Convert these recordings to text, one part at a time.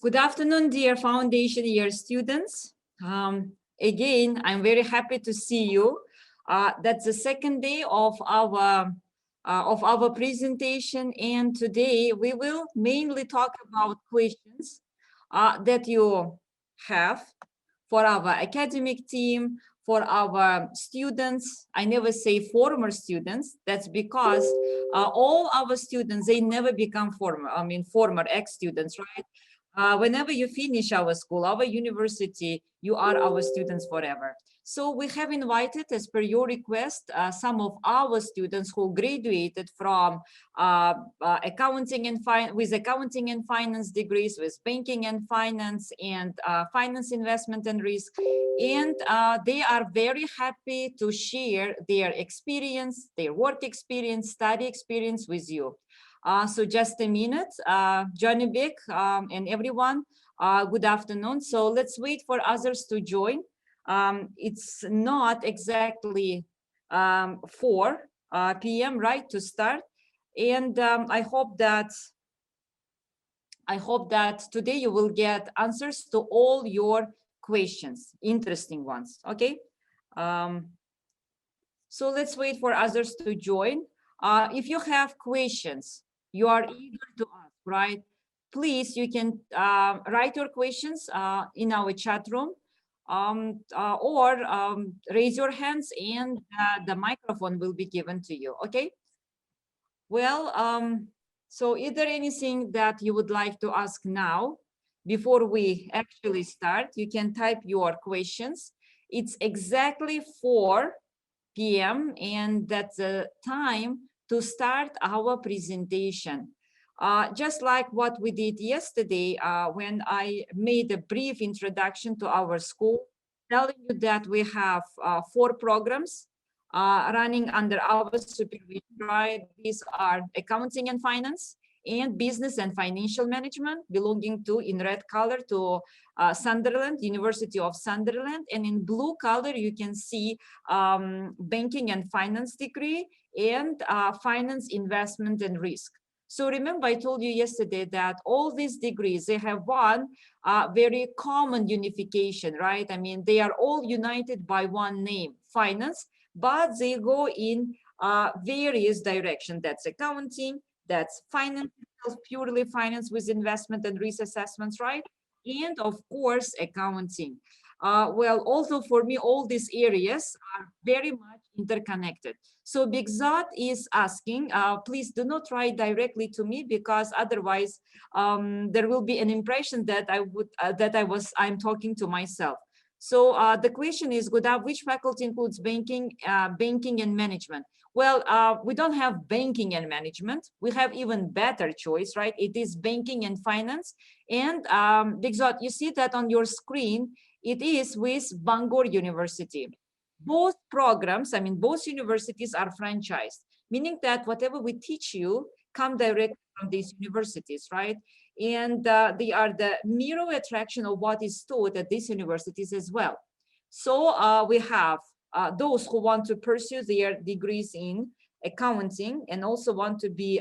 Good afternoon, dear foundation year students. Again, I'm very happy to see you. That's the second day of our presentation, and today we will mainly talk about questions that you have for our academic team, for our students. I never say former students. That's because all our students, they never become former ex-students, right? Whenever you finish our school, our university, you are our students forever. So we have invited, as per your request, some of our students who graduated from accounting and accounting and finance degrees, with banking and finance investment and risk. And they are very happy to share their experience, their work experience, study experience with you. So just a minute, Johnny Beck and everyone, good afternoon. So let's wait for others to join. It's not exactly 4 p.m. right to start, and I hope that today you will get answers to all your questions, interesting ones. Okay. So let's wait for others to join. If you have questions, you are eager to ask, right? Please, you can write your questions in our chat room, or raise your hands, and the microphone will be given to you. Okay. Well, so is there anything that you would like to ask now before we actually start? You can type your questions. It's exactly 4 p.m. and that's the time to start our presentation. Just like what we did yesterday when I made a brief introduction to our school, telling you that we have 4 programs running under our supervision, right? These are accounting and finance, and business and financial management, belonging to, in red color, to Sunderland, University of Sunderland, and in blue color you can see banking and finance degree, and finance, investment and risk. So remember, I told you yesterday that all these degrees, they have one very common unification, right? I mean, they are all united by one name, finance, but they go in various directions. That's accounting, that's finance, purely finance with investment and risk assessments, right? And of course, accounting. Well, also for me, all these areas are very much interconnected. So Bigzot is asking, please do not write directly to me, because otherwise there will be an impression that I'm talking to myself. So the question is, Gudav, which faculty includes banking and management? Well, we don't have banking and management. We have even better choice, right? It is banking and finance. And Bigzot, you see that on your screen, it is with Bangor University. Both programs, I mean, both universities are franchised, meaning that whatever we teach you come directly from these universities, right? And they are the mirror attraction of what is taught at these universities as well. So we have those who want to pursue their degrees in accounting and also want to be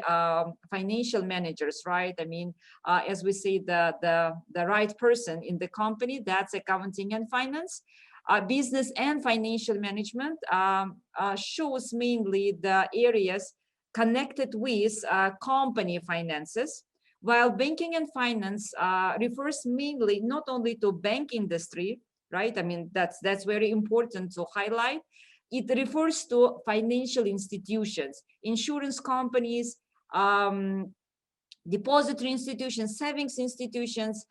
financial managers, right? I mean, as we say, the right person in the company, that's accounting and finance. Business and financial management shows mainly the areas connected with company finances, while banking and finance refers mainly not only to bank industry, right? I mean, that's very important to highlight. It refers to financial institutions, insurance companies, depository institutions, savings institutions,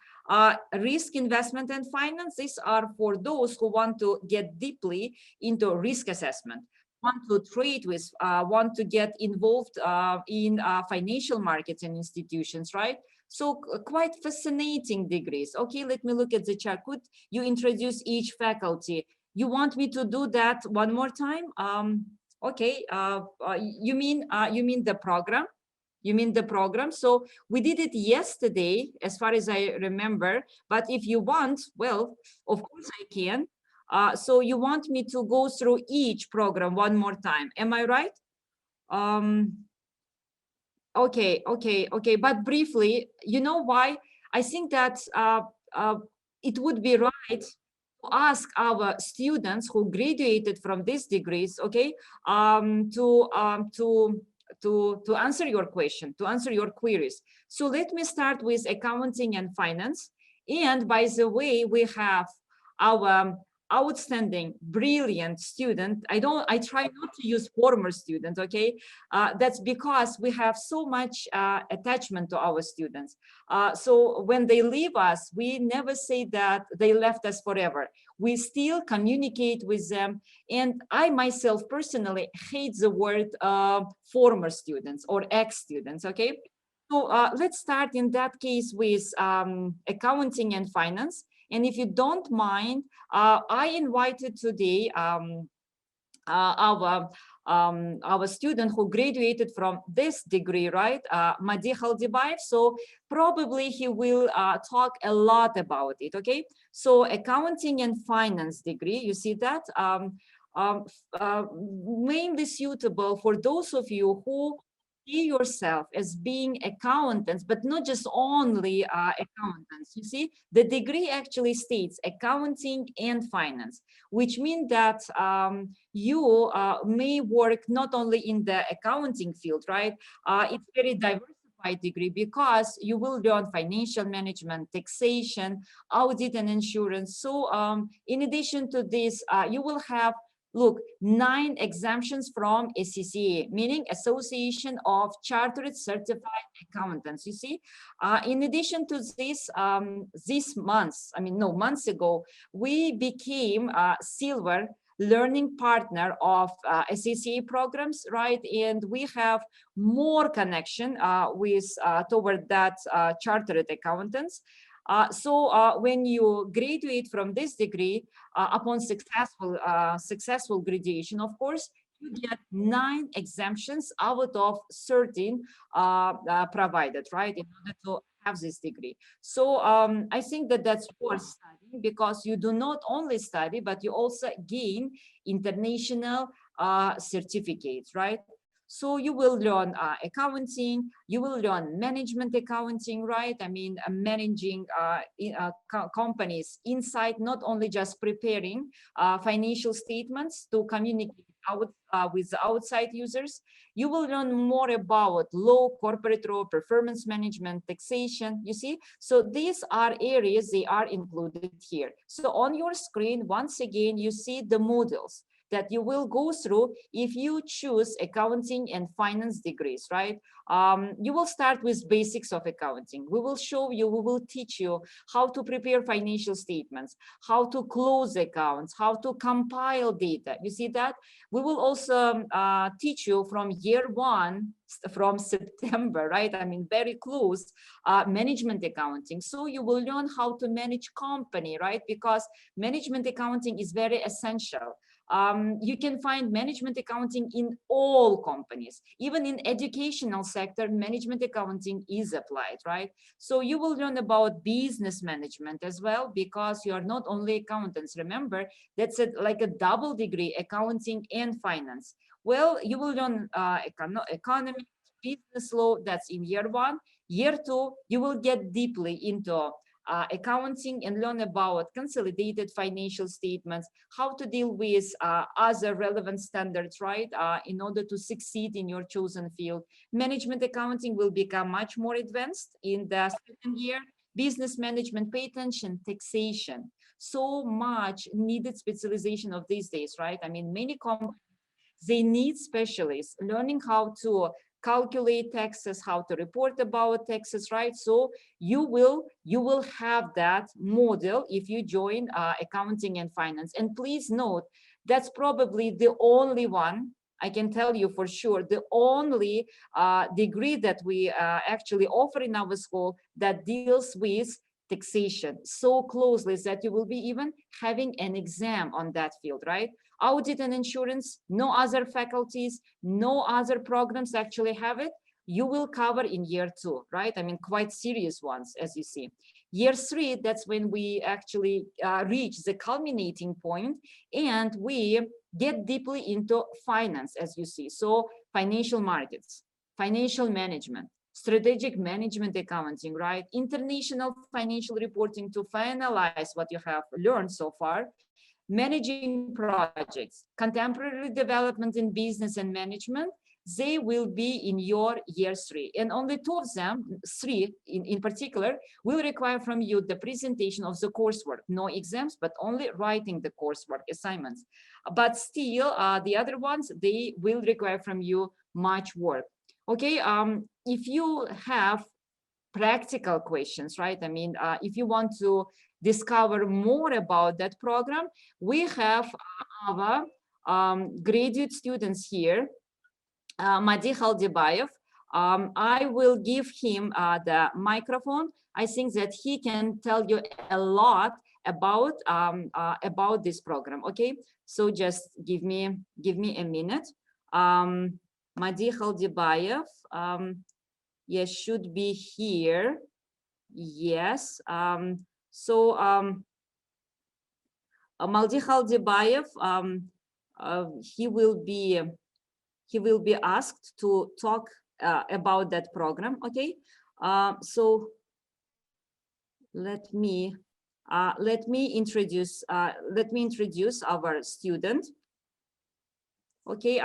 risk, investment and finance. These are for those who want to get deeply into risk assessment, want to trade with, want to get involved in financial markets and institutions, right? So quite fascinating degrees. Okay, let me look at the chart. Could you introduce each faculty? You want me to do that one more time? Okay, you mean the program? You mean the program? So we did it yesterday, as far as I remember, but if you want, well, of course I can. So you want me to go through each program one more time, am I right? Okay, but briefly, you know why I think that it would be right to ask our students who graduated from these degrees, okay, to answer your question, to answer your queries. So let me start with accounting and finance. And by the way, we have our outstanding, brilliant student. I try not to use former student, okay? That's because we have so much attachment to our students. So when they leave us, we never say that they left us forever. We still communicate with them. And I myself personally hate the word former students or ex-students, okay? So let's start in that case with accounting and finance. And if you don't mind, I invited today our student who graduated from this degree, right? Nodira. So probably he will talk a lot about it, okay? So accounting and finance degree, you see that? Um, Mainly suitable for those of you who see yourself as being accountants, but not just only accountants. You see, the degree actually states accounting and finance, which means that you may work not only in the accounting field, right? It's very diversified degree because you will learn financial management, taxation, audit, and insurance. So in addition to this, you will have, look, 9 exemptions from ACCA, meaning Association of Chartered Certified Accountants. You see, in addition to this, months ago, we became silver learning partner of ACCA programs, right? And we have more connection with toward that chartered accountants. So when you graduate from this degree, upon successful graduation, of course, you get 9 exemptions out of 13 provided, right, in order to have this degree. So I think that that's worth studying because you do not only study, but you also gain international certificates, right? So you will learn accounting, you will learn management accounting, right? I mean, managing companies inside, not only just preparing financial statements to communicate out with the outside users. You will learn more about law, corporate law, performance management, taxation, you see? So these are areas, they are included here. So on your screen, once again, you see the modules that you will go through if you choose accounting and finance degrees, right? You will start with basics of accounting. We will show you, we will teach you how to prepare financial statements, how to close accounts, how to compile data. You see that? We will also teach you from year 1, from September, right? I mean, very close, management accounting. So you will learn how to manage company, right? Because management accounting is very essential. You can find management accounting in all companies. Even in educational sector, management accounting is applied, right? So you will learn about business management as well, because you are not only accountants. Remember, that's like a double degree, accounting and finance. Well, you will learn economy, business law, that's in year 1. Year 2, you will get deeply into accounting and learn about consolidated financial statements, how to deal with other relevant standards, right, in order to succeed in your chosen field. Management accounting will become much more advanced in the second year. Business management, pay attention, taxation. So much needed specialization of these days, right? I mean, many companies, they need specialists learning how to calculate taxes, how to report about taxes, right? So you will have that model if you join accounting and finance. And please note, that's probably the only one, I can tell you for sure, the only degree that we actually offer in our school that deals with taxation so closely that you will be even having an exam on that field, right? Audit and insurance, no other faculties, no other programs actually have it. You will cover in year 2, right? I mean, quite serious ones, as you see. Year 3, that's when we actually reach the culminating point, and we get deeply into finance, as you see. So financial markets, financial management, strategic management accounting, right? International financial reporting to finalize what you have learned so far, managing projects, contemporary development in business and management, they will be in your year 3. And only 2 of them, 3 in particular, will require from you the presentation of the coursework, no exams, but only writing the coursework assignments. But still, the other ones, they will require from you much work. Okay, if you have practical questions, right? I mean, if you want to discover more about that program, we have our graduate students here, Madi Khaldibayev. I will give him the microphone. I think that he can tell you a lot about this program. Okay, so just give me a minute. Madi Khaldibayev, yes, should be here. Yes. Madi Khaldibayev, he will be asked to talk about that program. Okay, so let me introduce our student. Okay,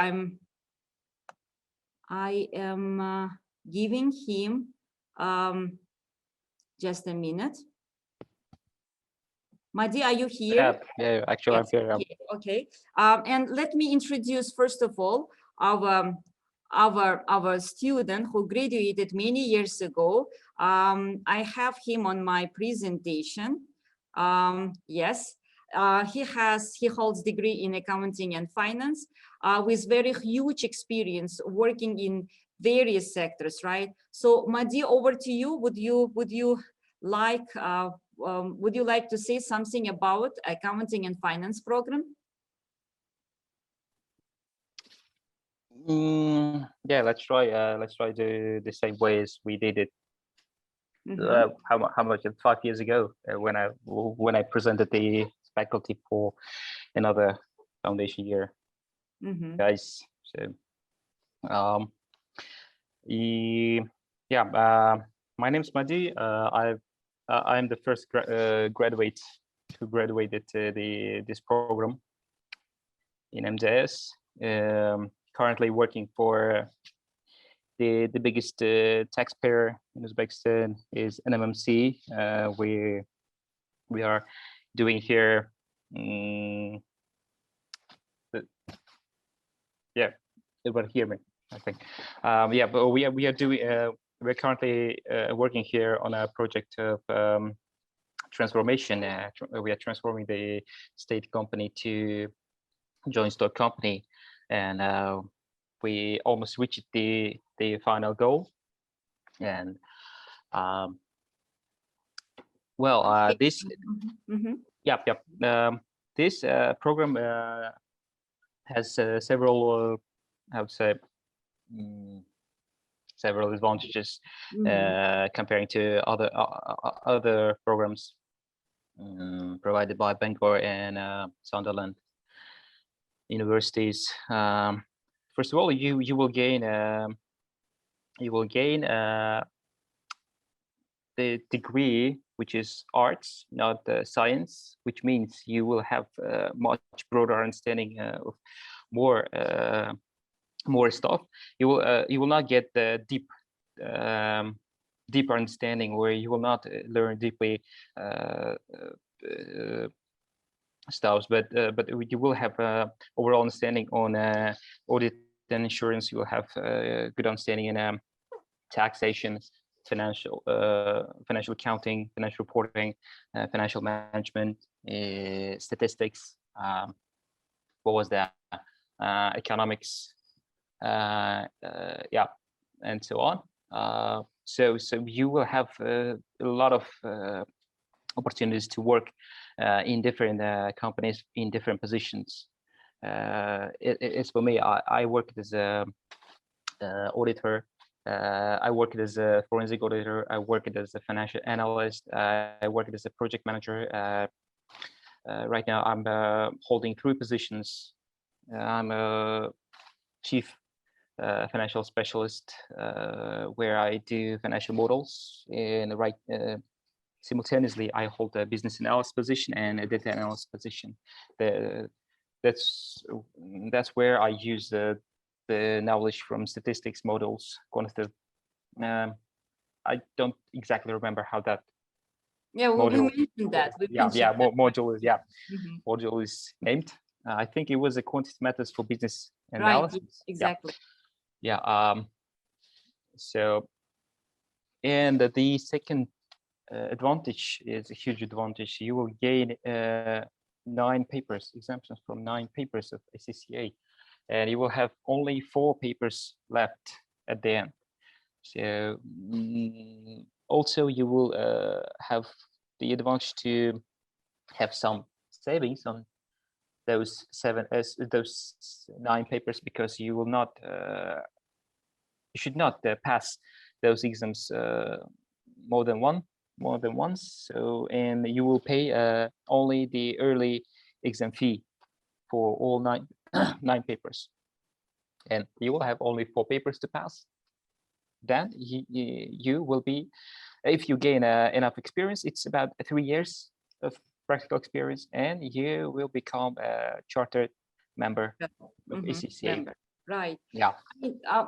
I am giving him just a minute. Madi, are you here? Yeah, actually, yes. I'm here. Okay. And let me introduce first of all our student who graduated many years ago. I have him on my presentation. Yes, he holds degree in accounting and finance with very huge experience working in various sectors, right? So Madi, over to you. Would you like to say something about accounting and finance program? Yeah, let's try the same way as we did it. How much 5 years ago when I presented the faculty for another foundation year, guys. So my name's Madi. I'm the first graduate who graduated this program in MJS. Currently working for the biggest taxpayer in Uzbekistan is NMMC. We are doing here. Yeah, everybody hear me, I think. Yeah, but we are doing. We're currently working here on a project of transformation. We are transforming the state company to joint stock company, and we almost reached the final goal. And this this program has several I would say several advantages comparing to other programs provided by Bangor and Sunderland universities. First of all, you will gain the degree, which is arts, not science, which means you will have much broader understanding of more stuff. You will not get the deeper understanding, where you will not learn deeply stuff, but you will have overall understanding on audit and insurance. You will have good understanding in taxation, financial accounting, financial reporting, financial management, statistics. What was that? Economics, yeah, and so on. So you will have a lot of opportunities to work in different companies in different positions. It's for me. I worked as a auditor. I worked as a forensic auditor. I worked as a financial analyst. I worked as a project manager. Right now, I'm holding 3 positions. I'm a chief financial specialist, where I do financial models, and simultaneously I hold a business analyst position and a data analyst position. That's where I use the knowledge from statistics, models, quantitative. I don't exactly remember how that. Yeah, we mentioned that. Module is Mhm. module is named. I think it was a quantitative methods for business Right, analysis. exactly. Yeah. So, and the second advantage is a huge advantage. You will gain 9 papers, exemptions from 9 papers of ACCA, and you will have only 4 papers left at the end. So also you will have the advantage to have some savings on those 9 papers, because you will not you should not pass those exams more than once. So, and you will pay only the early exam fee for all 9 papers, and you will have only 4 papers to pass. Then you will be, if you gain enough experience, it's about 3 years of practical experience, and you will become a chartered member of ACCA. Right. Yeah.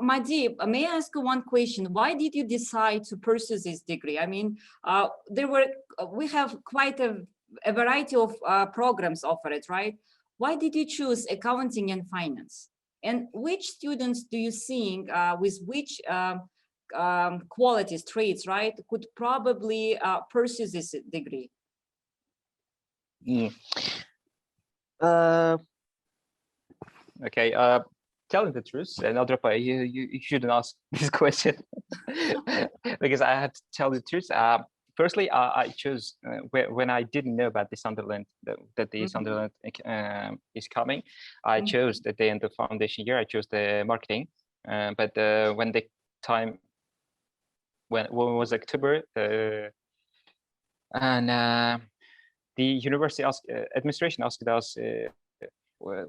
Madi, may I ask one question? Why did you decide to pursue this degree? I mean, we have quite a variety of programs offered, right? Why did you choose accounting and finance? And which students do you think with which qualities, traits, right, could probably pursue this degree? Okay. Telling the truth, Nodira, you shouldn't ask this question because I had to tell the truth. Firstly, I chose when I didn't know about the Sunderland, that the Sunderland is coming. I chose at the end of foundation year, I chose the marketing. But when the time, when it was October, and the university administration asked us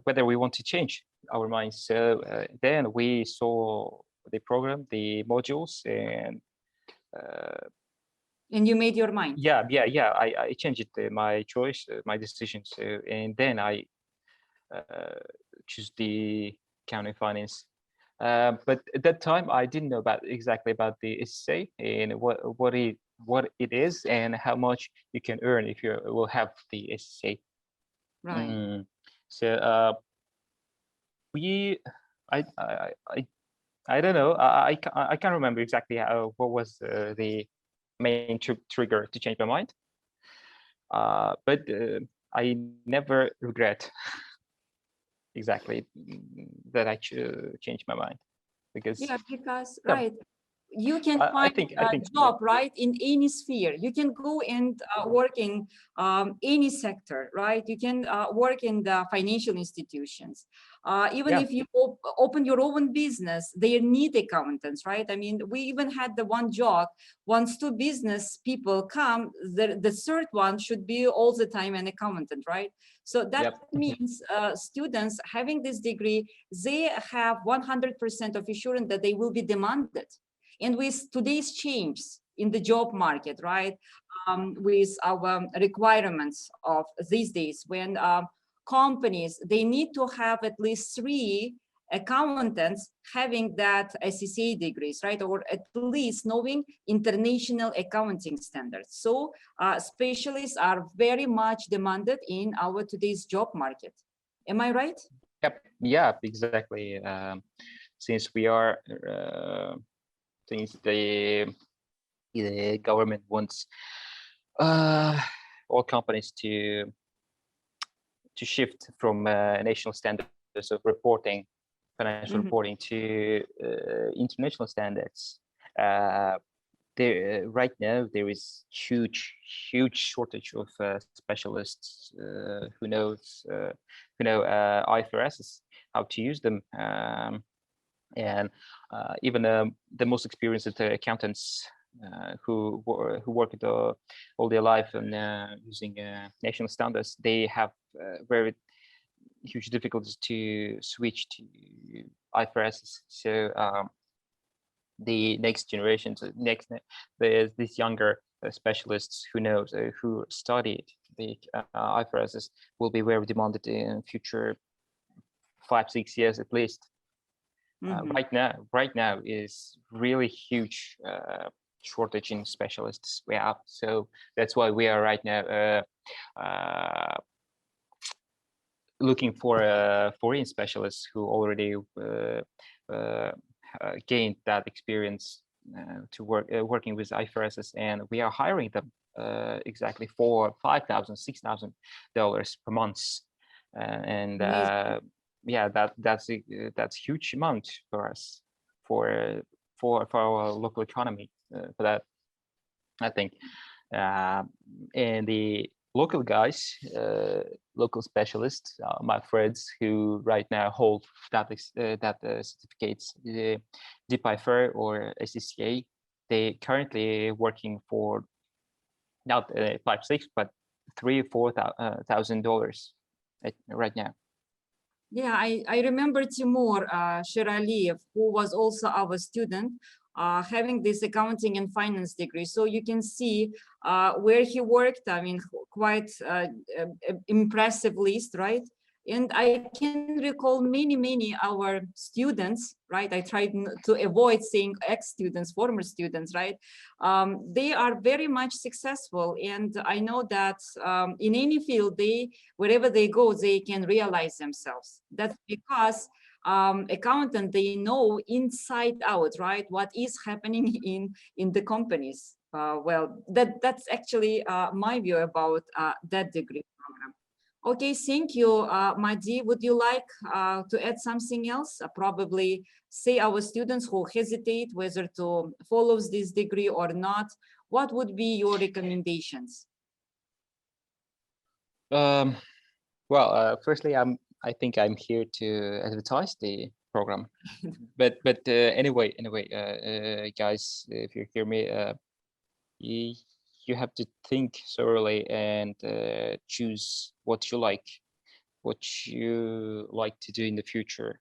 whether we want to change our minds. So then we saw the program, the modules, and you made your mind. Yeah. I changed my choice, my decision. So, and then I choose the accounting finance. But at that time, I didn't know exactly about the SSA and what it is and how much you can earn if you will have the SSA. Right. So I don't know. I can't remember exactly what was the main trigger to change my mind. But I never regret exactly that I changed my mind, because right, you can find a job, right, in any sphere. You can go and work in any sector, right? You can work in the financial institutions. Even if you open your own business, they need accountants, right? I mean, we even had the one job, once 2 business people come, the third one should be all the time an accountant, right? So that means students having this degree, they have 100% of assurance that they will be demanded. And with today's changes in the job market, right, with our requirements of these days, when companies, they need to have at least 3 accountants having that SCCA degrees, right, or at least knowing international accounting standards. So specialists are very much demanded in our today's job market. Am I right? Yep. Yeah, exactly. Since we are since the government wants all companies to shift from national standards of reporting, financial reporting, to international standards. Right now there is huge shortage of specialists who know IFRS, how to use them, and even the most experienced accountants who work all their life and using national standards, they have very huge difficulties to switch to IFRS. So the next generation, there's these younger specialists who studied the IFRS will be very demanded in future 5-6 years at least. Right now is really huge shortage in specialists we have. So that's why we are right now looking for foreign specialists who already gained that experience to working with IFRS, and we are hiring them exactly for $5,000, $6,000 per month, and yeah, that's huge amount for us for our local economy for that, I think. And the local guys, local specialists, my friends who right now hold that certificates, the DPIFR or SCCA, they currently working for not 5-6 but $3,000-4,000 right now. Yeah, I remember Timur Sheraliyev, who was also our student, having this accounting and finance degree. So you can see where he worked. I mean, quite impressive list, right? And I can recall many our students, right? I tried to avoid saying ex-students, former students, right? They are very much successful. And I know that in any field, wherever they go, they can realize themselves. That's because accountant, they know inside out, right? What is happening in the companies. Well, that's actually my view about that degree program. Okay, thank you, Madi. Would you like to add something else? Probably say our students who hesitate whether to follow this degree or not. What would be your recommendations? Well, firstly, I think I'm here to advertise the program, but anyway, guys, if you hear me, you have to think thoroughly and choose what you like to do in the future,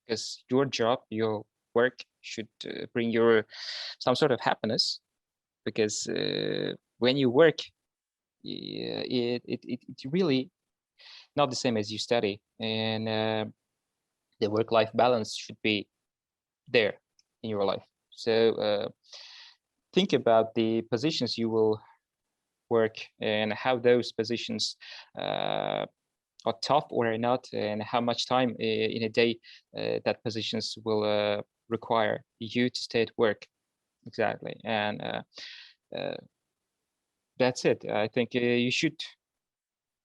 because your job, your work should bring you some sort of happiness, because when you work, it's really not the same as you study, and the work-life balance should be there in your life. So think about the positions you will work and how those positions are tough or not, and how much time in a day that positions will require you to stay at work. Exactly. And that's it. I think you should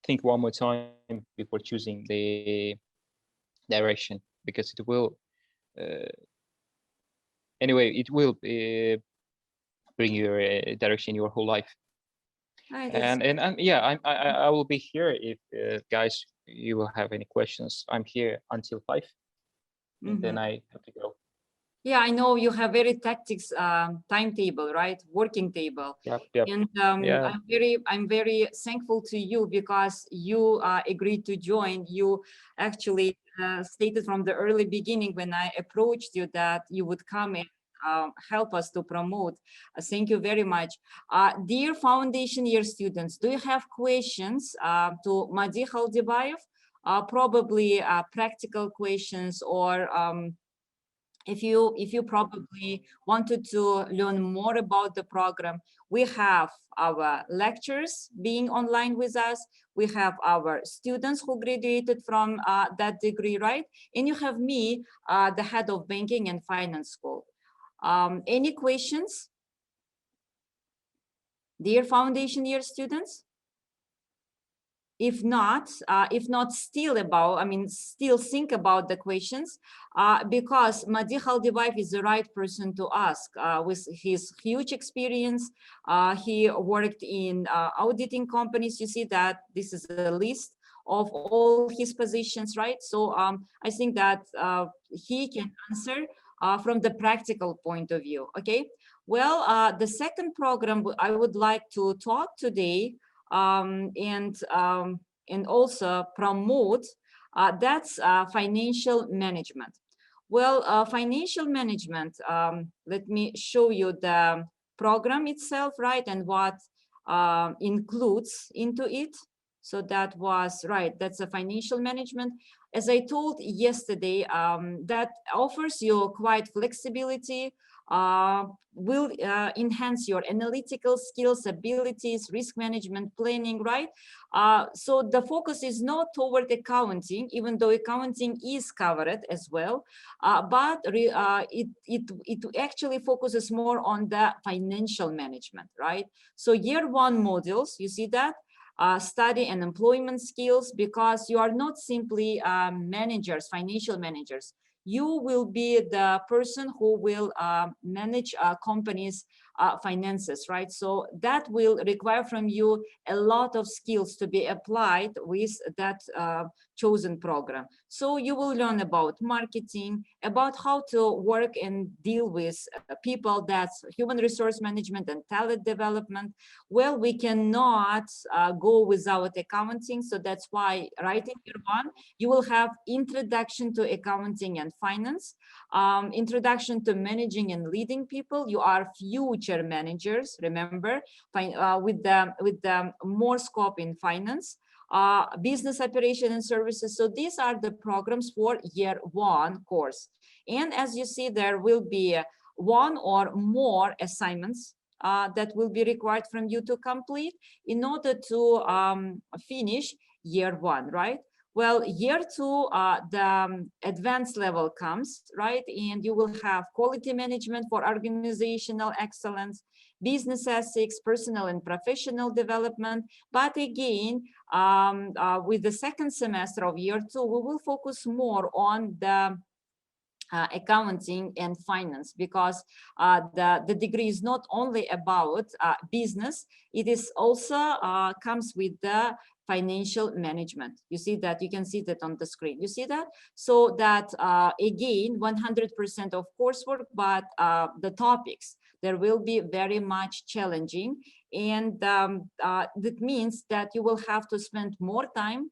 think one more time before choosing the direction, because it will anyway, it will bring your direction your whole life. And yeah, I will be here if guys, you will have any questions. I'm here until 5, and then I have to go. Yeah, I know you have very tactics timetable, right? Working table. Yep. And Yeah. I'm very thankful to you because you agreed to join. You actually stated from the early beginning when I approached you that you would come and help us to promote. Thank you very much. Dear foundation year students, do you have questions to Madi Khaldibayev? Probably practical questions, or if you probably wanted to learn more about the program, we have our lectures being online with us. We have our students who graduated from that degree, right? And you have me, the head of banking and finance school. Any questions? Dear foundation year students? If not, still think about the questions, because Madi Khaldibayev is the right person to ask with his huge experience. He worked in auditing companies. You see that this is a list of all his positions, right? So I think that he can answer from the practical point of view, okay? Well, the second program I would like to talk today and also promote That's financial management. Well, financial management, let me show you the program itself, right, and what includes into it. So that was, right, that's a financial management. As I told yesterday, that offers you quite flexibility, will enhance your analytical skills, abilities, risk management, planning, right? So the focus is not toward accounting, even though accounting is covered as well, but it actually focuses more on the financial management, right? So year one modules, you see that? Study and employment skills, because you are not simply managers, financial managers. You will be the person who will manage companies' finances, right? So that will require from you a lot of skills to be applied with that chosen program. So you will learn about marketing, about how to work and deal with people, that's human resource management and talent development. Well, we cannot go without accounting, so that's why right in year one, you will have introduction to accounting and finance, introduction to managing and leading people. You are future managers, remember, with the more scope in finance, business operation and services. So these are the programs for year one course. And as you see, there will be one or more assignments that will be required from you to complete in order to finish year one, right? Well, year two, the advanced level comes, right? And you will have quality management for organizational excellence, business ethics, personal and professional development. But again, with the second semester of year two, we will focus more on the accounting and finance, because the degree is not only about business, it is also comes with the financial management. You see that, you can see that on the screen. You see that? So that again, 100% of coursework, but the topics, there will be very much challenging. And that means that you will have to spend more time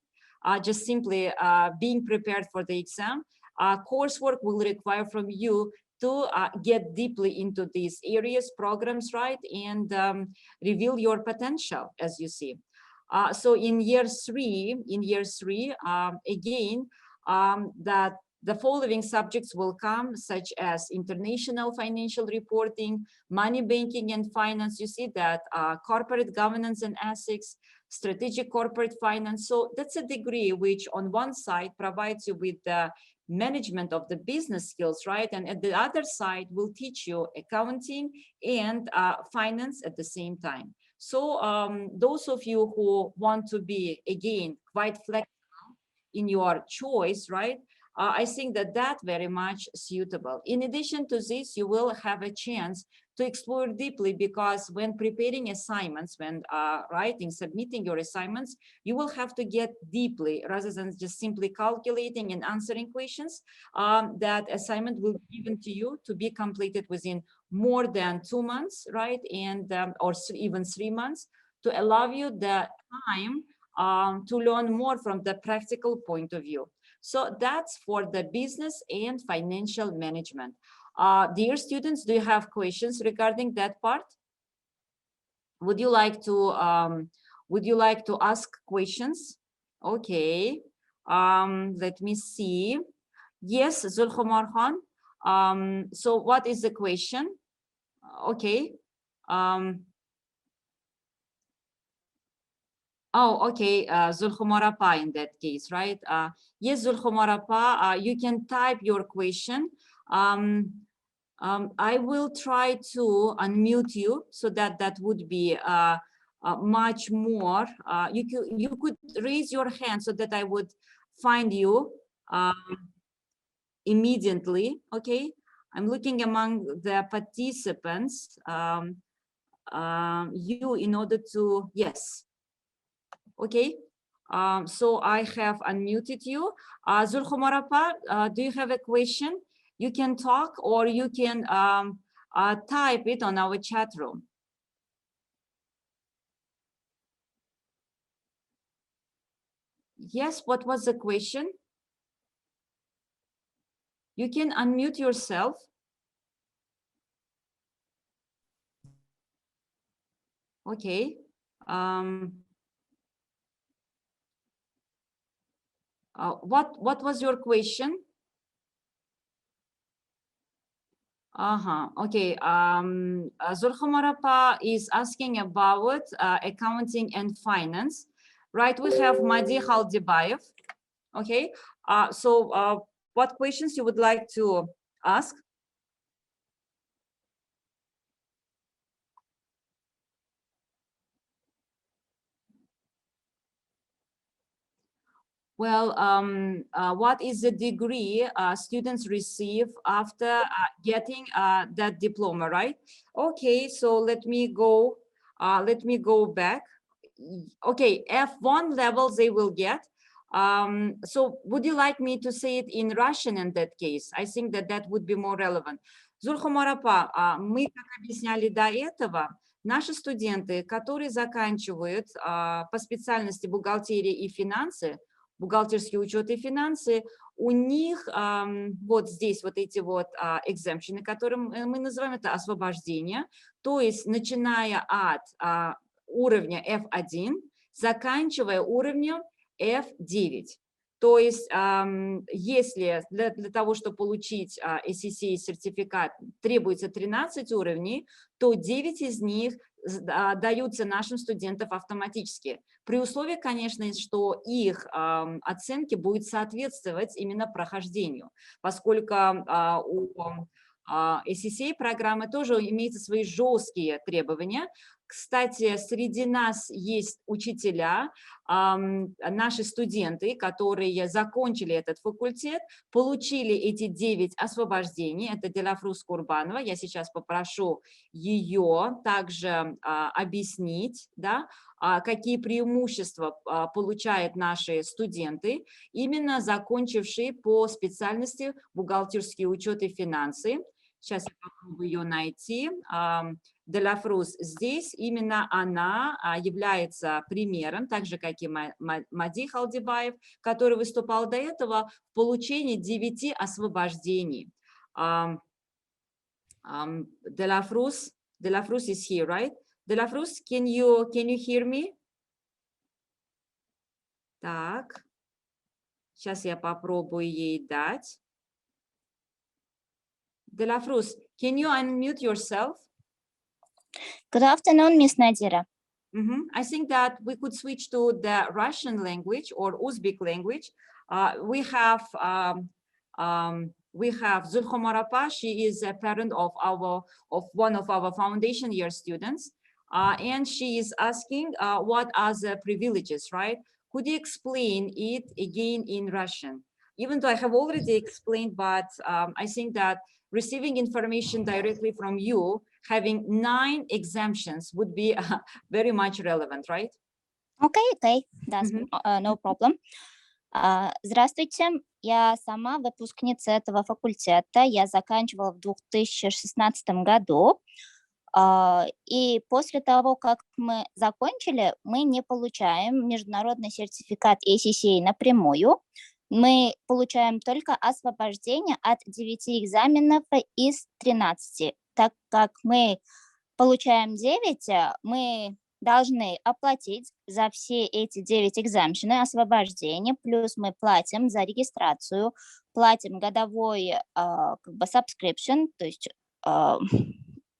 just simply being prepared for the exam. Coursework will require from you to get deeply into these areas, programs, right, and reveal your potential, as you see. So in year three, again, that the following subjects will come, such as international financial reporting, money banking and finance. You see that corporate governance and ethics, strategic corporate finance. So that's a degree which on one side provides you with the management of the business skills, right? And at the other side will teach you accounting and finance at the same time. So those of you who want to be, again, quite flexible in your choice, right? I think that very much suitable. In addition to this, you will have a chance to explore deeply, because when preparing assignments, when writing, submitting your assignments, you will have to get deeply rather than just simply calculating and answering questions. That assignment will be given to you to be completed within more than 2 months, right? And or even 3 months, to allow you the time to learn more from the practical point of view. So that's for the business and financial management. Dear students, do you have questions regarding that part? Would you like to ask questions? Okay. Let me see. Yes, Zulkhomar Khan. So what is the question? Okay. Oh, okay, Zulkhumarapa in that case, right? Yes, Zulkhumarapa, you can type your question. I will try to unmute you so that would be much more. You could raise your hand so that I would find you immediately. Okay, I'm looking among the participants. You in order to, yes. Okay, so I have unmuted you. Zulkhumarapa, do you have a question? You can talk, or you can type it on our chat room. Yes, what was the question? You can unmute yourself. Okay. What was your question? Okay. Zulkhumarapa is asking about accounting and finance. Right, we have Nodira. Okay. So what questions you would like to ask? Well, what is the degree students receive after getting that diploma, right? Okay, so let me go back. Okay, F1 levels they will get. So would you like me to say it in Russian in that case? I think that would be more relevant. Зульхумарапа, мы, как объясняли до этого, наши студенты, которые заканчивают по специальности бухгалтерия и финансы, бухгалтерский учет и финансы, у них вот здесь вот эти вот exemption, которые мы называем это освобождение, то есть начиная от уровня F1, заканчивая уровнем F9. То есть если для того, чтобы получить SCCA сертификат, требуется 13 уровней, то 9 из них даются нашим студентам автоматически. При условии, конечно, что их оценки будут соответствовать именно прохождению, поскольку у SCCA программы тоже имеются свои жесткие требования. Кстати, среди нас есть учителя, наши студенты, которые закончили этот факультет, получили эти 9 освобождений. Это Делафрус Курбанова. Я сейчас попрошу ее также объяснить, да, какие преимущества получают наши студенты, именно закончившие по специальности бухгалтерский учет и финансы. Сейчас я попробую ее найти. Делафрус здесь, именно она является примером, так же, как и Нодира, который выступал до этого, в получении 9 освобождений. Делафрус is here, right? Делафрус, can you hear me? Так, сейчас я попробую ей дать. Делафрус, can you unmute yourself? Good afternoon, Miss Nodira. I think that we could switch to the Russian language or Uzbek language. We have Zulkhumarapa. She is a parent of one of our foundation year students, and she is asking what are the privileges, right? Could you explain it again in Russian? Even though I have already explained, but I think that receiving information directly from you, having 9 exemptions would be very much relevant, right? Okay, that's no problem. Здравствуйте, я сама выпускница этого факультета, я заканчивала в 2016 году, и после того, как мы закончили, мы не получаем международный сертификат ACCA напрямую, мы получаем только освобождение от 9 экзаменов из 13. Так как мы получаем 9, мы должны оплатить за все эти 9 экзаменов освобождения, плюс мы платим за регистрацию, платим годовой subscription, то есть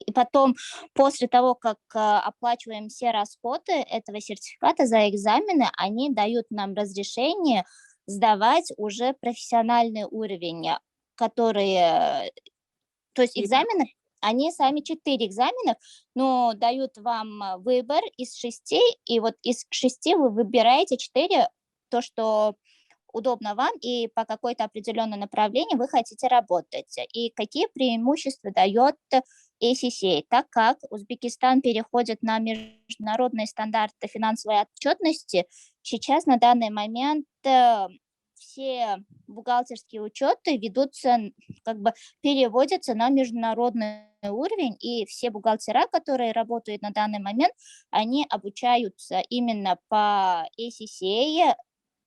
и потом, после того, как оплачиваем все расходы этого сертификата за экзамены, они дают нам разрешение сдавать уже профессиональный уровень, которые, то есть экзамены, они сами 4 экзамена, но дают вам выбор из 6, и вот из 6 вы выбираете 4, то, что удобно вам, и по какой-то определенной направлению вы хотите работать. И какие преимущества дает ACCA, так как Узбекистан переходит на международные стандарты финансовой отчетности, сейчас на данный момент все бухгалтерские учеты ведутся, переводятся на международный уровень, и все бухгалтера, которые работают на данный момент, они обучаются именно по ACCA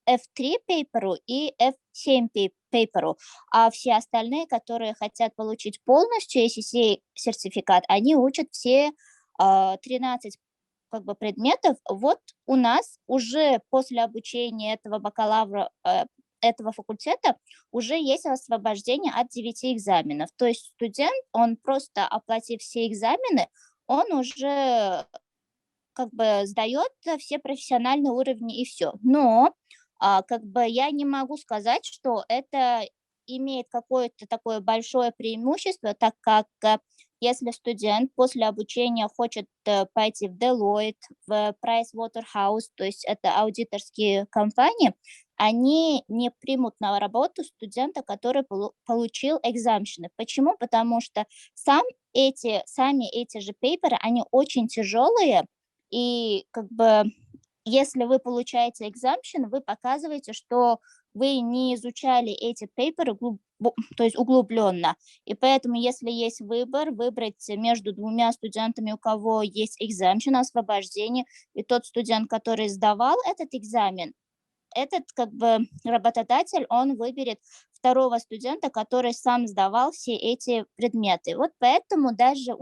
F3 пейперу и F7 пейперу, а все остальные, которые хотят получить полностью ACCA сертификат, они учат все 13 как бы предметов. Вот у нас уже после обучения этого бакалавра, этого факультета уже есть освобождение от 9 экзаменов. То есть студент, он просто оплатив все экзамены, он уже как бы сдает все профессиональные уровни и все. Но как бы я не могу сказать, что это имеет какое-то такое большое преимущество, так как если студент после обучения хочет пойти в Deloitte, в Pricewaterhouse, то есть это аудиторские компании, они не примут на работу студента, который получил экзамены. Почему? Потому что сами эти же пейперы, они очень тяжелые, и как бы если вы получаете экзамен, вы показываете, что вы не изучали эти пейперы, то есть углубленно. И поэтому, если есть выбор, выбрать между двумя студентами, у кого есть экзамен, освобождение, и тот студент, который сдавал этот экзамен, этот как бы работодатель, он выберет второго студента, который сам сдавал все эти предметы. Вот поэтому даже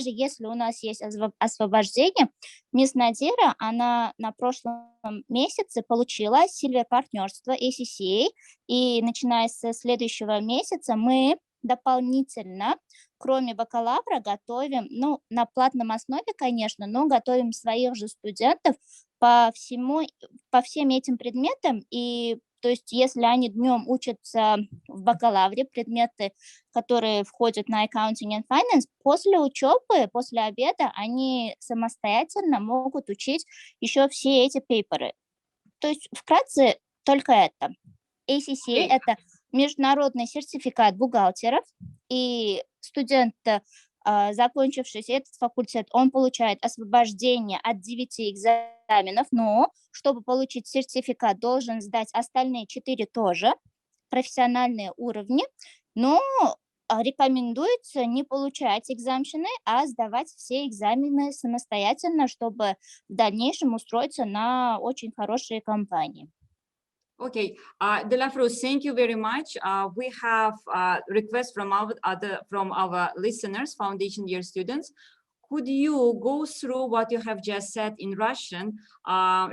если у нас есть освобождение, мисс Надира, она на прошлом месяце получила Silver партнерство ACCA, и начиная с следующего месяца мы дополнительно, кроме бакалавра, готовим, на платном основе, конечно, но готовим своих же студентов по всем этим предметам. И то есть если они днем учатся в бакалавре, предметы, которые входят на accounting and finance, после учебы, после обеда они самостоятельно могут учить еще все эти пейперы. То есть вкратце только это. ACCA – это международный сертификат бухгалтеров, и студент, закончивший этот факультет, он получает освобождение от 9 экзаменов, но чтобы получить сертификат, должен сдать остальные 4 тоже, профессиональные уровни, но рекомендуется не получать экзамены, а сдавать все экзамены самостоятельно, чтобы в дальнейшем устроиться на очень хорошие компании. Okay, Delafruz, thank you very much. We have requests from our listeners, foundation year students. Could you go through what you have just said in Russian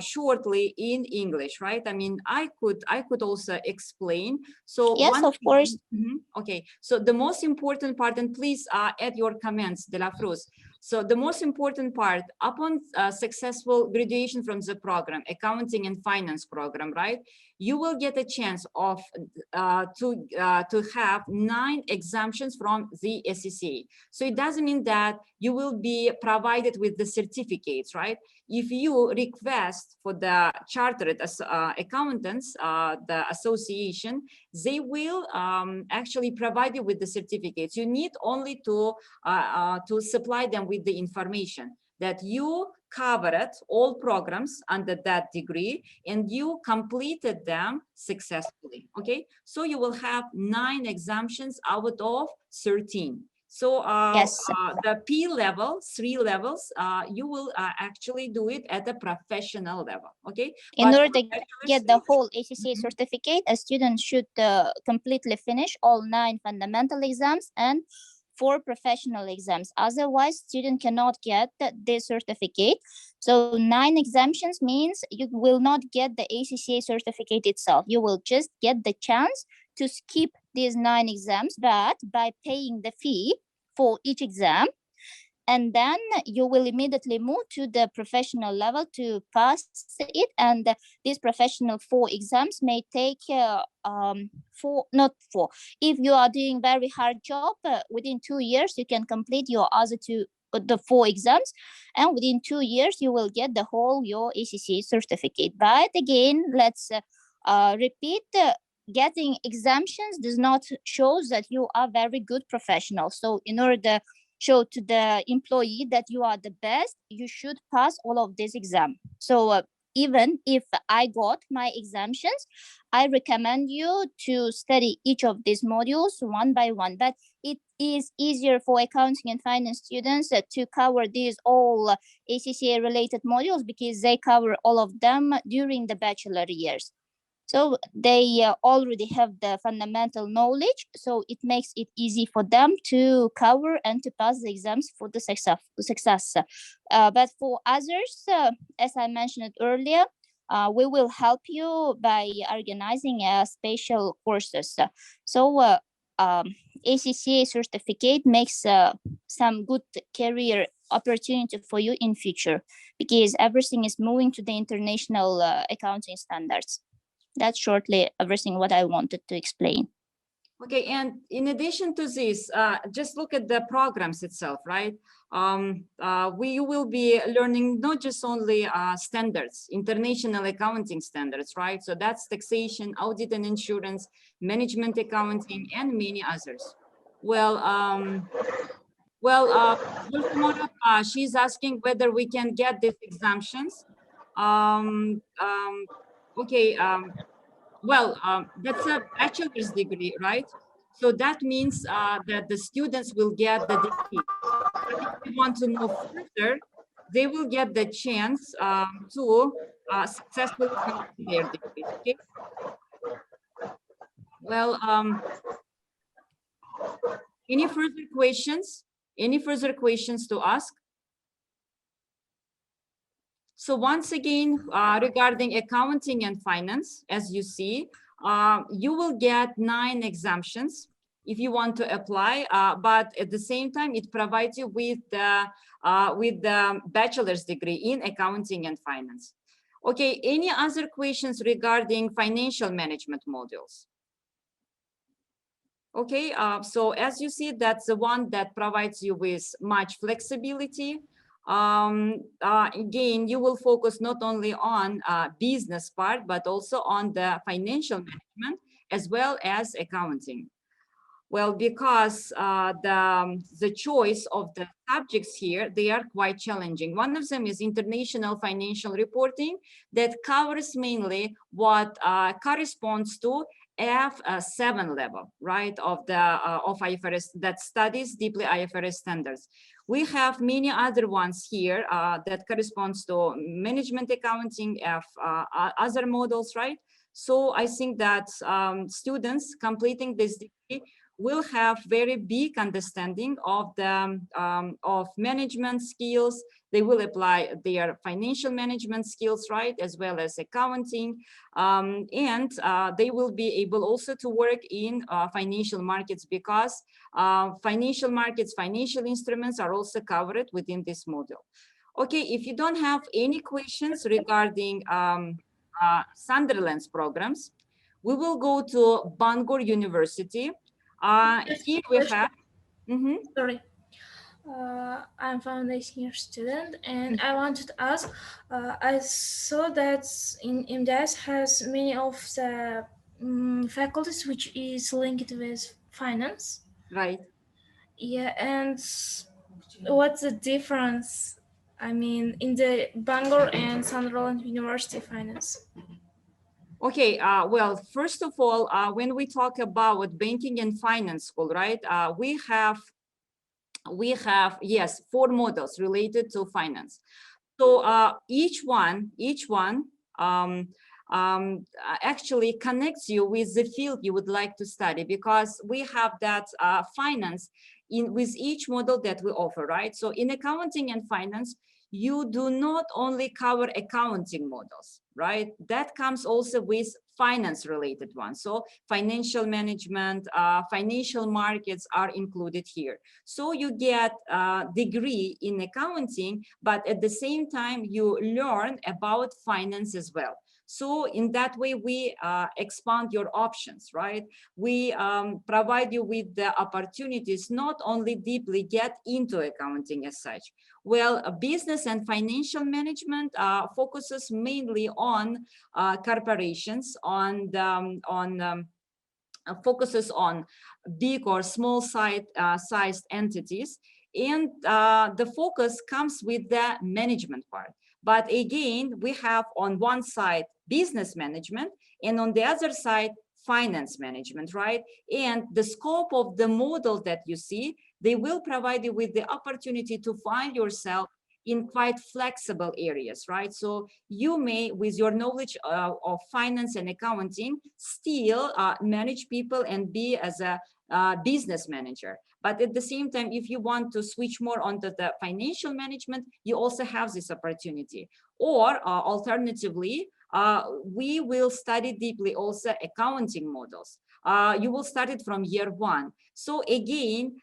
shortly in English, right? I mean, I could also explain. So yes, of course. Okay, so the most important part, and please add your comments, Delafruz. So the most important part, upon successful graduation from the program, accounting and finance program, right? You will get a chance of to have 9 exemptions from the SEC. So it doesn't mean that you will be provided with the certificates, right? If you request for the chartered accountants, the association, they will actually provide you with the certificates. You need only to supply them with the information that you covered all programs under that degree and you completed them successfully. Okay, so you will have 9 exemptions out of 13. So yes. The P level, 3 levels, you will actually do it at a professional level. Okay. In order to get the whole ACCA certificate, a student should completely finish all 9 fundamental exams and 4 professional exams. Otherwise, student cannot get this certificate. So 9 exemptions means you will not get the ACCA certificate itself. You will just get the chance to skip these 9 exams, but by paying the fee for each exam, and then you will immediately move to the professional level to pass it. And these professional 4 exams may take 4. If you are doing very hard job, within 2 years, you can complete your other 4 exams. And within 2 years, you will get the whole your ACCA certificate. But again, let's repeat, getting exemptions does not show that you are very good professional. So in order to show to the employee that you are the best, you should pass all of this exam. So even if I got my exemptions, I recommend you to study each of these modules one by one. But it is easier for accounting and finance students to cover these all ACCA related modules because they cover all of them during the bachelor years. So they already have the fundamental knowledge, so it makes it easy for them to cover and to pass the exams for the success. But for others, as I mentioned earlier, we will help you by organizing special courses. So ACCA certificate makes some good career opportunity for you in future, because everything is moving to the international accounting standards. That's shortly everything what I wanted to explain. Okay, and in addition to this, just look at the programs itself, right? We will be learning not just only standards, international accounting standards, right? So that's taxation, audit and insurance, management accounting, and many others. Well, she's asking whether we can get these exemptions. Okay, that's a bachelor's degree, right? So that means that the students will get the degree. But if they want to move further, they will get the chance to successfully complete their degrees. Okay. Well, any further questions? Any further questions to ask? So once again, regarding accounting and finance, as you see, you will get 9 exemptions if you want to apply, but at the same time, it provides you with the bachelor's degree in accounting and finance. Okay, any other questions regarding financial management modules? Okay, so as you see, that's the one that provides you with much flexibility. Again, you will focus not only on business part, but also on the financial management as well as accounting. Well, because the choice of the subjects here, they are quite challenging. One of them is international financial reporting that covers mainly what corresponds to F7 level, right, of IFRS, that studies deeply IFRS standards. We have many other ones here that corresponds to management accounting, other models, right? So I think that students completing this degree will have very big understanding of the of management skills. They will apply their financial management skills, right, as well as accounting, and they will be able also to work in financial markets, because financial markets, financial instruments are also covered within this module. Okay, if you don't have any questions regarding Sunderland's programs, we will go to Bangor University. Here we have. Sorry. I'm foundation year student, and I wanted to ask, I saw that in MDS has many of the faculties which is linked with finance. Right. Yeah, and what's the difference, I mean, in the Bangor and Sunderland University finance? Okay, well, first of all, when we talk about banking and finance school, right, we have, yes, 4 models related to finance. So each one actually connects you with the field you would like to study, because we have that finance with each model that we offer, right? So in accounting and finance, you do not only cover accounting models, right? That comes also with finance related ones. So financial management, financial markets are included here. So you get a degree in accounting, but at the same time, you learn about finance as well. So in that way, we expand your options, right? We provide you with the opportunities, not only deeply get into accounting as such. Well, business and financial management focuses mainly on corporations, focuses on big or small sized entities, and the focus comes with the management part. But again, we have on one side business management, and on the other side finance management, right? And the scope of the model that you see, they will provide you with the opportunity to find yourself in quite flexible areas, right? So you may, with your knowledge of finance and accounting, still manage people and be as a business manager. But at the same time, if you want to switch more onto the financial management, you also have this opportunity. Or alternatively, we will study deeply also accounting models. You will start it from year one. So again,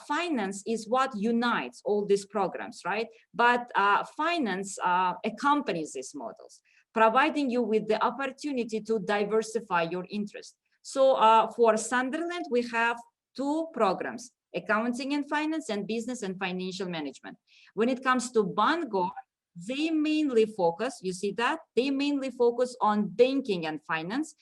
finance is what unites all these programs, right? But finance accompanies these models, providing you with the opportunity to diversify your interest. So for Sunderland, we have two programs, accounting and finance and business and financial management. When it comes to Bangor, they mainly focus, you see that? They mainly focus on banking and finance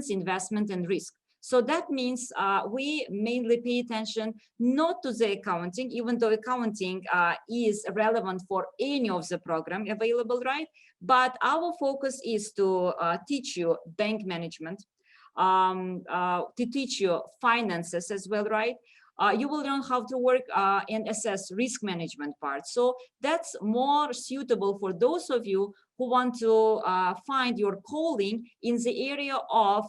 investment and risk. So that means we mainly pay attention not to the accounting, even though accounting is relevant for any of the program available, right? But our focus is to teach you bank management, to teach you finances as well, right? You will learn how to work and assess risk management part. So that's more suitable for those of you who want to find your calling in the area of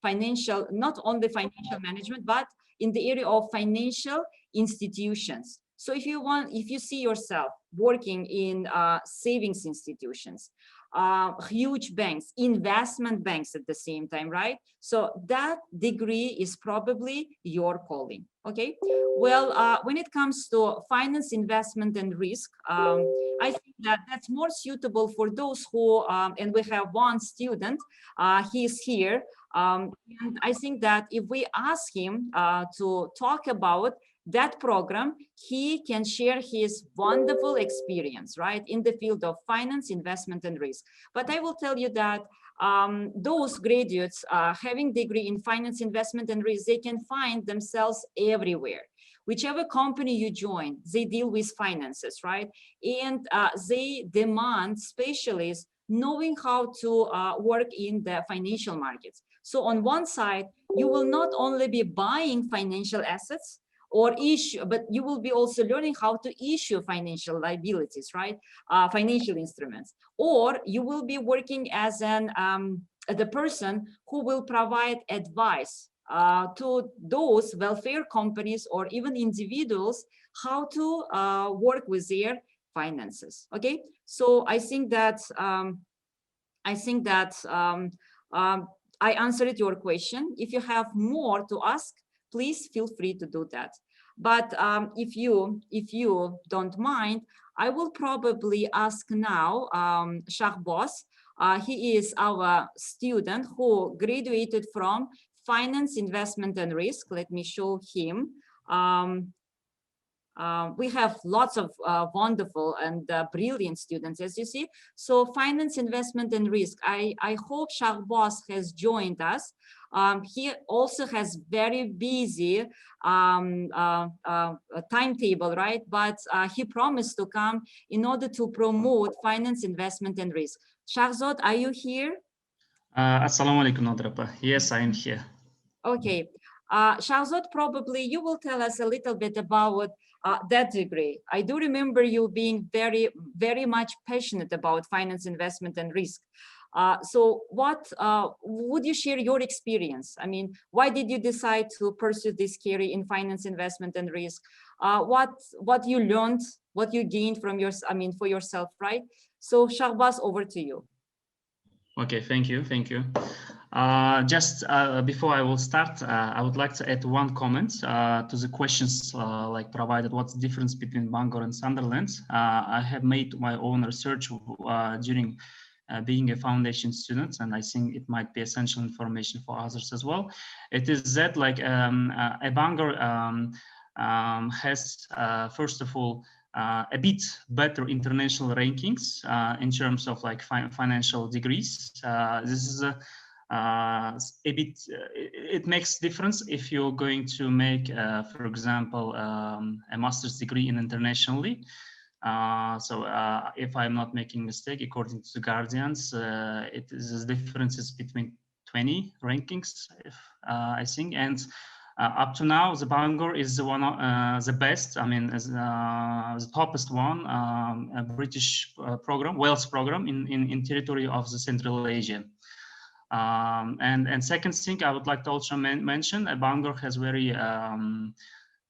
financial, not only financial management, but in the area of financial institutions. So if you see yourself working in savings institutions, huge banks, investment banks at the same time, right? So that degree is probably your calling, okay? Well, when it comes to finance, investment, and risk, I think that that's more suitable for those who, and we have one student, he's here, and I think that if we ask him to talk about that program, he can share his wonderful experience, right, in the field of finance, investment, and risk. But I will tell you that those graduates having degree in finance, investment, and risk, they can find themselves everywhere. Whichever company you join, they deal with finances, right? And they demand specialists knowing how to work in the financial markets. So on one side, you will not only be buying financial assets, or issue, but you will be also learning how to issue financial liabilities, right? Financial instruments. Or you will be working as the person who will provide advice to those welfare companies or even individuals how to work with their finances. Okay, so I think that I answered your question. If you have more to ask, please feel free to do that. But if you don't mind, I will probably ask now Shahbaz. He is our student who graduated from Finance, Investment, and Risk. Let me show him. We have lots of wonderful and brilliant students, as you see. So Finance, Investment, and Risk. I hope Shahbaz has joined us. He also has very busy timetable, right? But he promised to come in order to promote finance, investment, and risk. Shahzad, are you here? Assalamu alaikum, Nodira. Yes, I am here. Okay. Shahzad, probably you will tell us a little bit about that degree. I do remember you being very, very much passionate about finance, investment, and risk. So what would you share your experience? I mean, why did you decide to pursue this career in finance, investment, and risk? What you learned, what you gained from for yourself, right? So Shahbaz, over to you. Okay, thank you. Just before I will start, I would like to add one comment to the questions like provided. What's the difference between Bangor and Sunderland? I have made my own research during being a foundation student, and I think it might be essential information for others as well. It is that like a Bangor has first of all a bit better international rankings in terms of like financial degrees. This is a bit, it makes difference if you're going to make, for example, a master's degree in internationally. So if I'm not making mistake, according to the Guardians, it is differences between 20 rankings, I think, and Up to now, the Bangor is the one the best. I mean, as the toppest one, a British program, Wales program in territory of the Central Asia. And second thing I would like to also mention, Bangor has very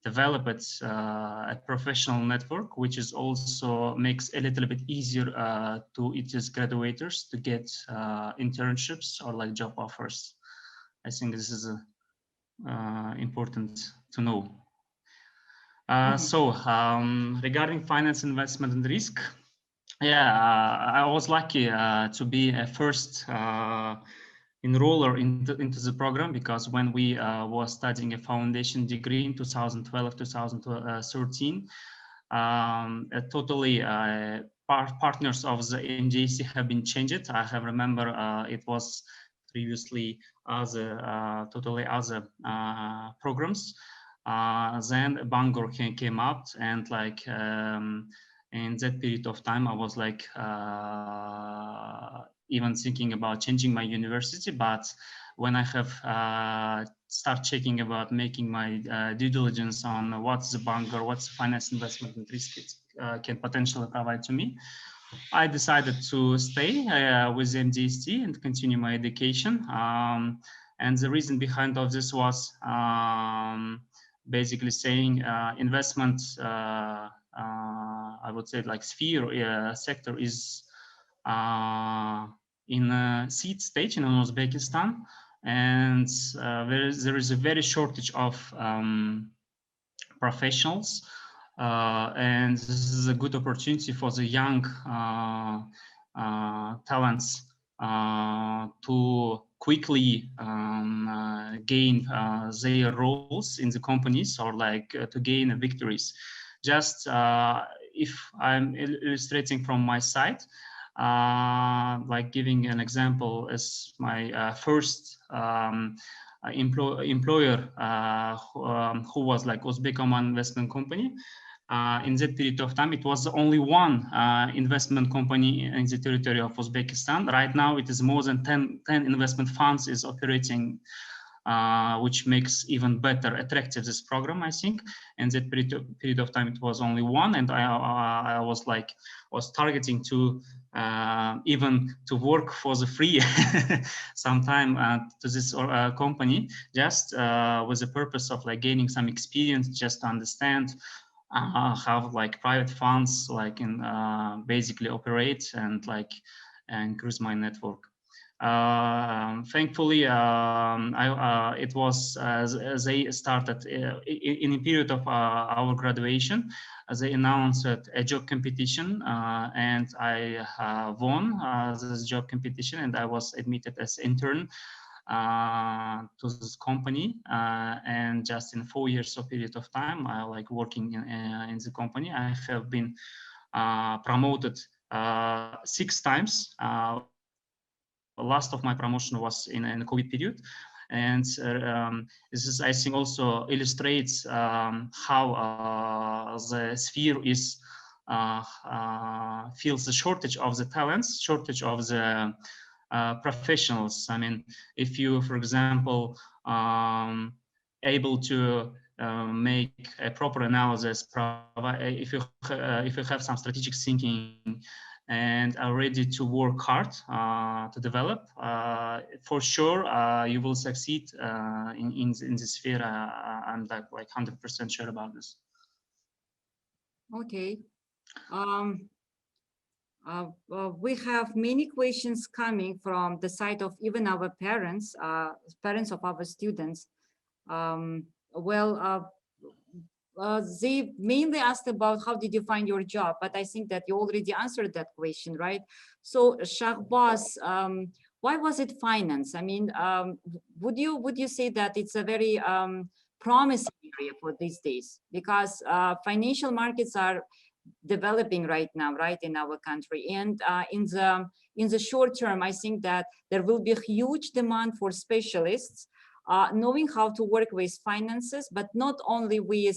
developed a professional network, which is also makes a little bit easier to its graduates to get internships or like job offers. I think this is important to know. So regarding finance, investment, and risk, yeah, I was lucky to be a first enroller into the program, because when we was studying a foundation degree in 2012-2013, totally partners of the MJC have been changed. I have remember it was previously other totally other programs. Then Bangor came up, and like in that period of time, I was like even thinking about changing my university. But when I have start checking about making my due diligence on what's the Bangor, what's the finance, investment, and risk can potentially provide to me, I decided to stay with MDST and continue my education. And the reason behind of this was basically saying investment, I would say like sphere sector is in a seed stage in Uzbekistan, and there is a very shortage of professionals, and this is a good opportunity for the young talents to quickly gain their roles in the companies, or like to gain victories. Just if I'm illustrating from my side, like giving an example, as my first employer who was like Uzbekistan investment company. In that period of time, it was only one investment company in the territory of Uzbekistan. Right now, it is more than 10 investment funds is operating, which makes even better attractive this program, I think. And that period of time, it was only one, and I was targeting to even to work for the free sometime to this company, just with the purpose of like gaining some experience, just to understand how like private funds like in basically operate, and like increase my network. Thankfully, it was they started in a period of our graduation. They announced a job competition, and I won this job competition, and I was admitted as intern to this company, and just in 4 years of period of time, I like working in the company. I have been promoted 6 times. Last of my promotion was in the COVID period, and this is, I think, also illustrates how the sphere is feels the shortage of the talents, shortage of the professionals. I mean, if you, for example, able to make a proper analysis, if you have some strategic thinking and are ready to work hard to develop, for sure you will succeed in this sphere. I'm like 100% sure about this. Okay. We have many questions coming from the side of even our parents, parents of our students. They mainly asked about how did you find your job, but I think that you already answered that question, right? So Shahbaz, why was it finance? I mean, would you say that it's a very promising area for these days, because financial markets are developing right now, right, in our country, and in the short term, I think that there will be a huge demand for specialists knowing how to work with finances, but not only with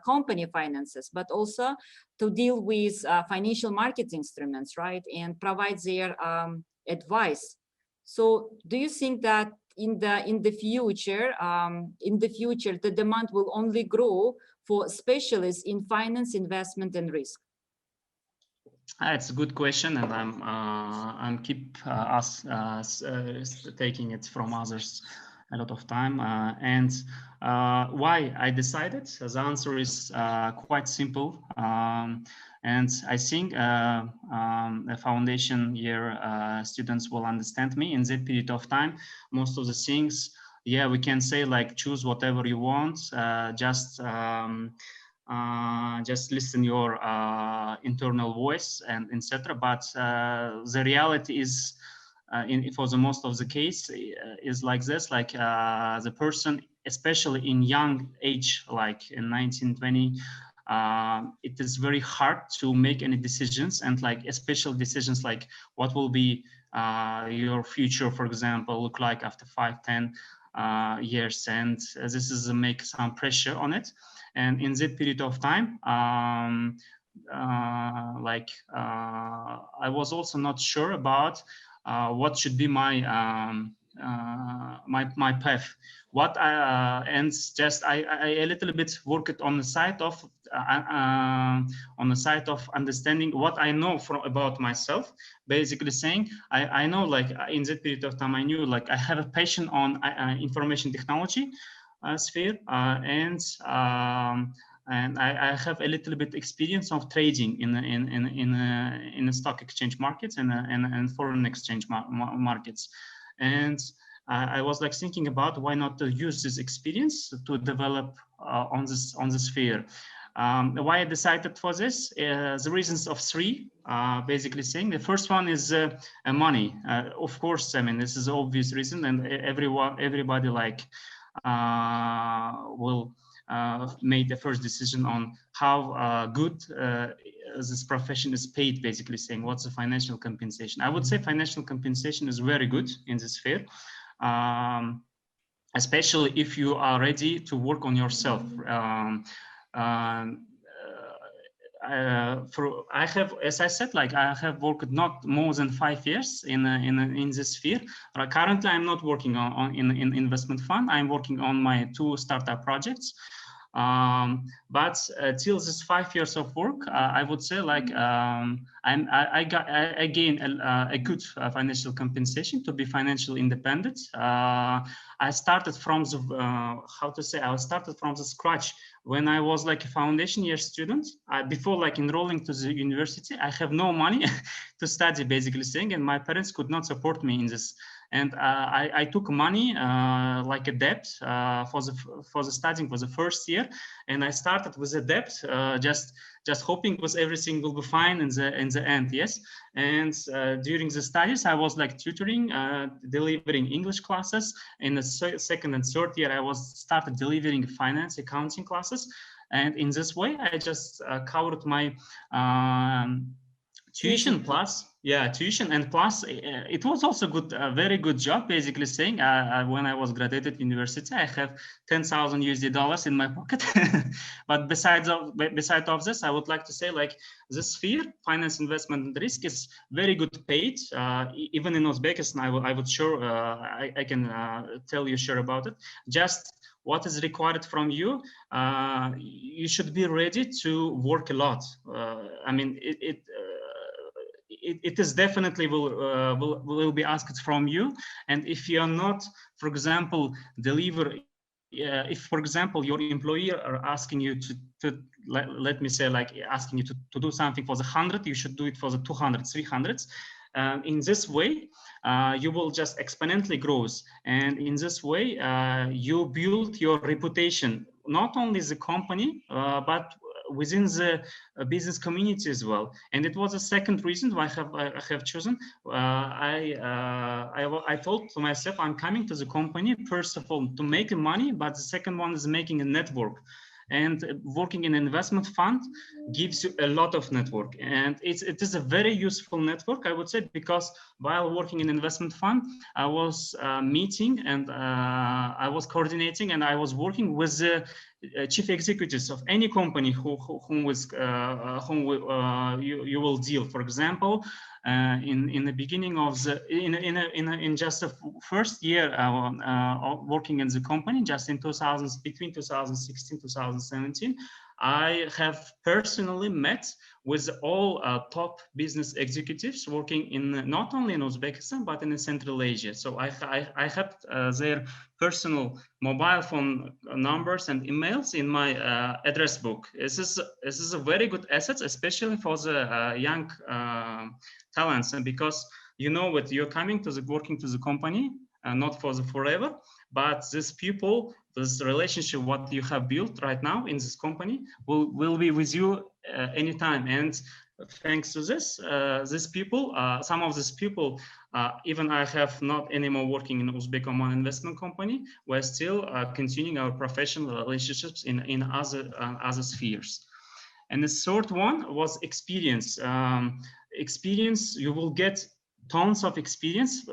company finances, but also to deal with financial market instruments, right, and provide their advice. So do you think that in the future, the demand will only grow for specialists in finance, investment, and risk? It's a good question, and I'm keep taking it from others a lot of time. And why I decided? The answer is quite simple. And I think a foundation year students will understand me in that period of time. Most of the things, yeah, we can say like choose whatever you want, just listen your internal voice and etc. But the reality is, for the most of the case, is like this, like the person, especially in young age, like in 19, 20, it is very hard to make any decisions, and like especially decisions like what will be your future, for example, look like after 5, 10 years, and this is make some pressure on it. And in that period of time, I was also not sure about what should be my my path. What and just I a little bit worked on the side of understanding what I know about myself. Basically saying I know, like in that period of time, I knew like I have a passion on information technology sphere, and I have a little bit experience of trading in the stock exchange markets and foreign exchange markets, and I was like thinking about why not to use this experience to develop on this sphere. Why I decided for this? The reasons of three, basically saying. The first one is money. Of course, I mean, this is the obvious reason, and everybody like will make the first decision on how good this profession is paid, basically saying what's the financial compensation. I would say financial compensation is very good in this sphere, especially if you are ready to work on yourself. I have, as I said, like I have worked not more than 5 years in this sphere. Currently, I'm not working in investment fund. I'm working on my 2 startup projects. But till this 5 years of work, I would say like I gain a good financial compensation to be financially independent. I started from the I started from the scratch when I was like a foundation year student. Before like enrolling to the university, I have no money to study, basically saying, and my parents could not support me in this. And I took money like a debt for the studying for the first year, and I started with a debt, just hoping was everything will be fine in the end. Yes, and during the studies I was like tutoring, delivering English classes. In the second and third year I was started delivering finance accounting classes, and in this way I just covered my tuition plus, tuition, and plus it was also good, a very good job, basically saying. When I was graduated university, I have $10,000 in my pocket. But besides of this, I would like to say like this sphere, finance, investment, and risk, is very good paid. Even in Uzbekistan, I would sure I can tell you sure about it. Just what is required from you, you should be ready to work a lot. I mean, it is definitely will be asked from you, and if you are not, for example, deliver. If, for example, your employer are asking you to let me say, like asking you to do something for the 100, you should do it for the 200, 300s. In this way, you will just exponentially grow, and in this way, you build your reputation, not only the company, but within the business community as well. And it was a second reason why I have chosen. I thought to myself, I'm coming to the company first of all to make money, but the second one is making a network. And working in an investment fund gives you a lot of network, and it is a very useful network, I would say, because while working in investment fund, I was meeting and I was coordinating and I was working with the chief executives of any company you will deal. For example, in the beginning of the in just the first year working in the company, just in between 2016 2017, I have personally met with all top business executives working in not only in Uzbekistan but in Central Asia. So I have their personal mobile phone numbers and emails in my address book. This is a very good asset, especially for the young talents, and because you know what, you're coming to the working to the company not for the forever, but these people, this relationship what you have built right now in this company will be with you anytime. And thanks to this, these people, some of these people, even I have not anymore working in Uzbek Oman investment company, we're still continuing our professional relationships in other spheres. And the third one was experience. Experience, you will get tons of experience,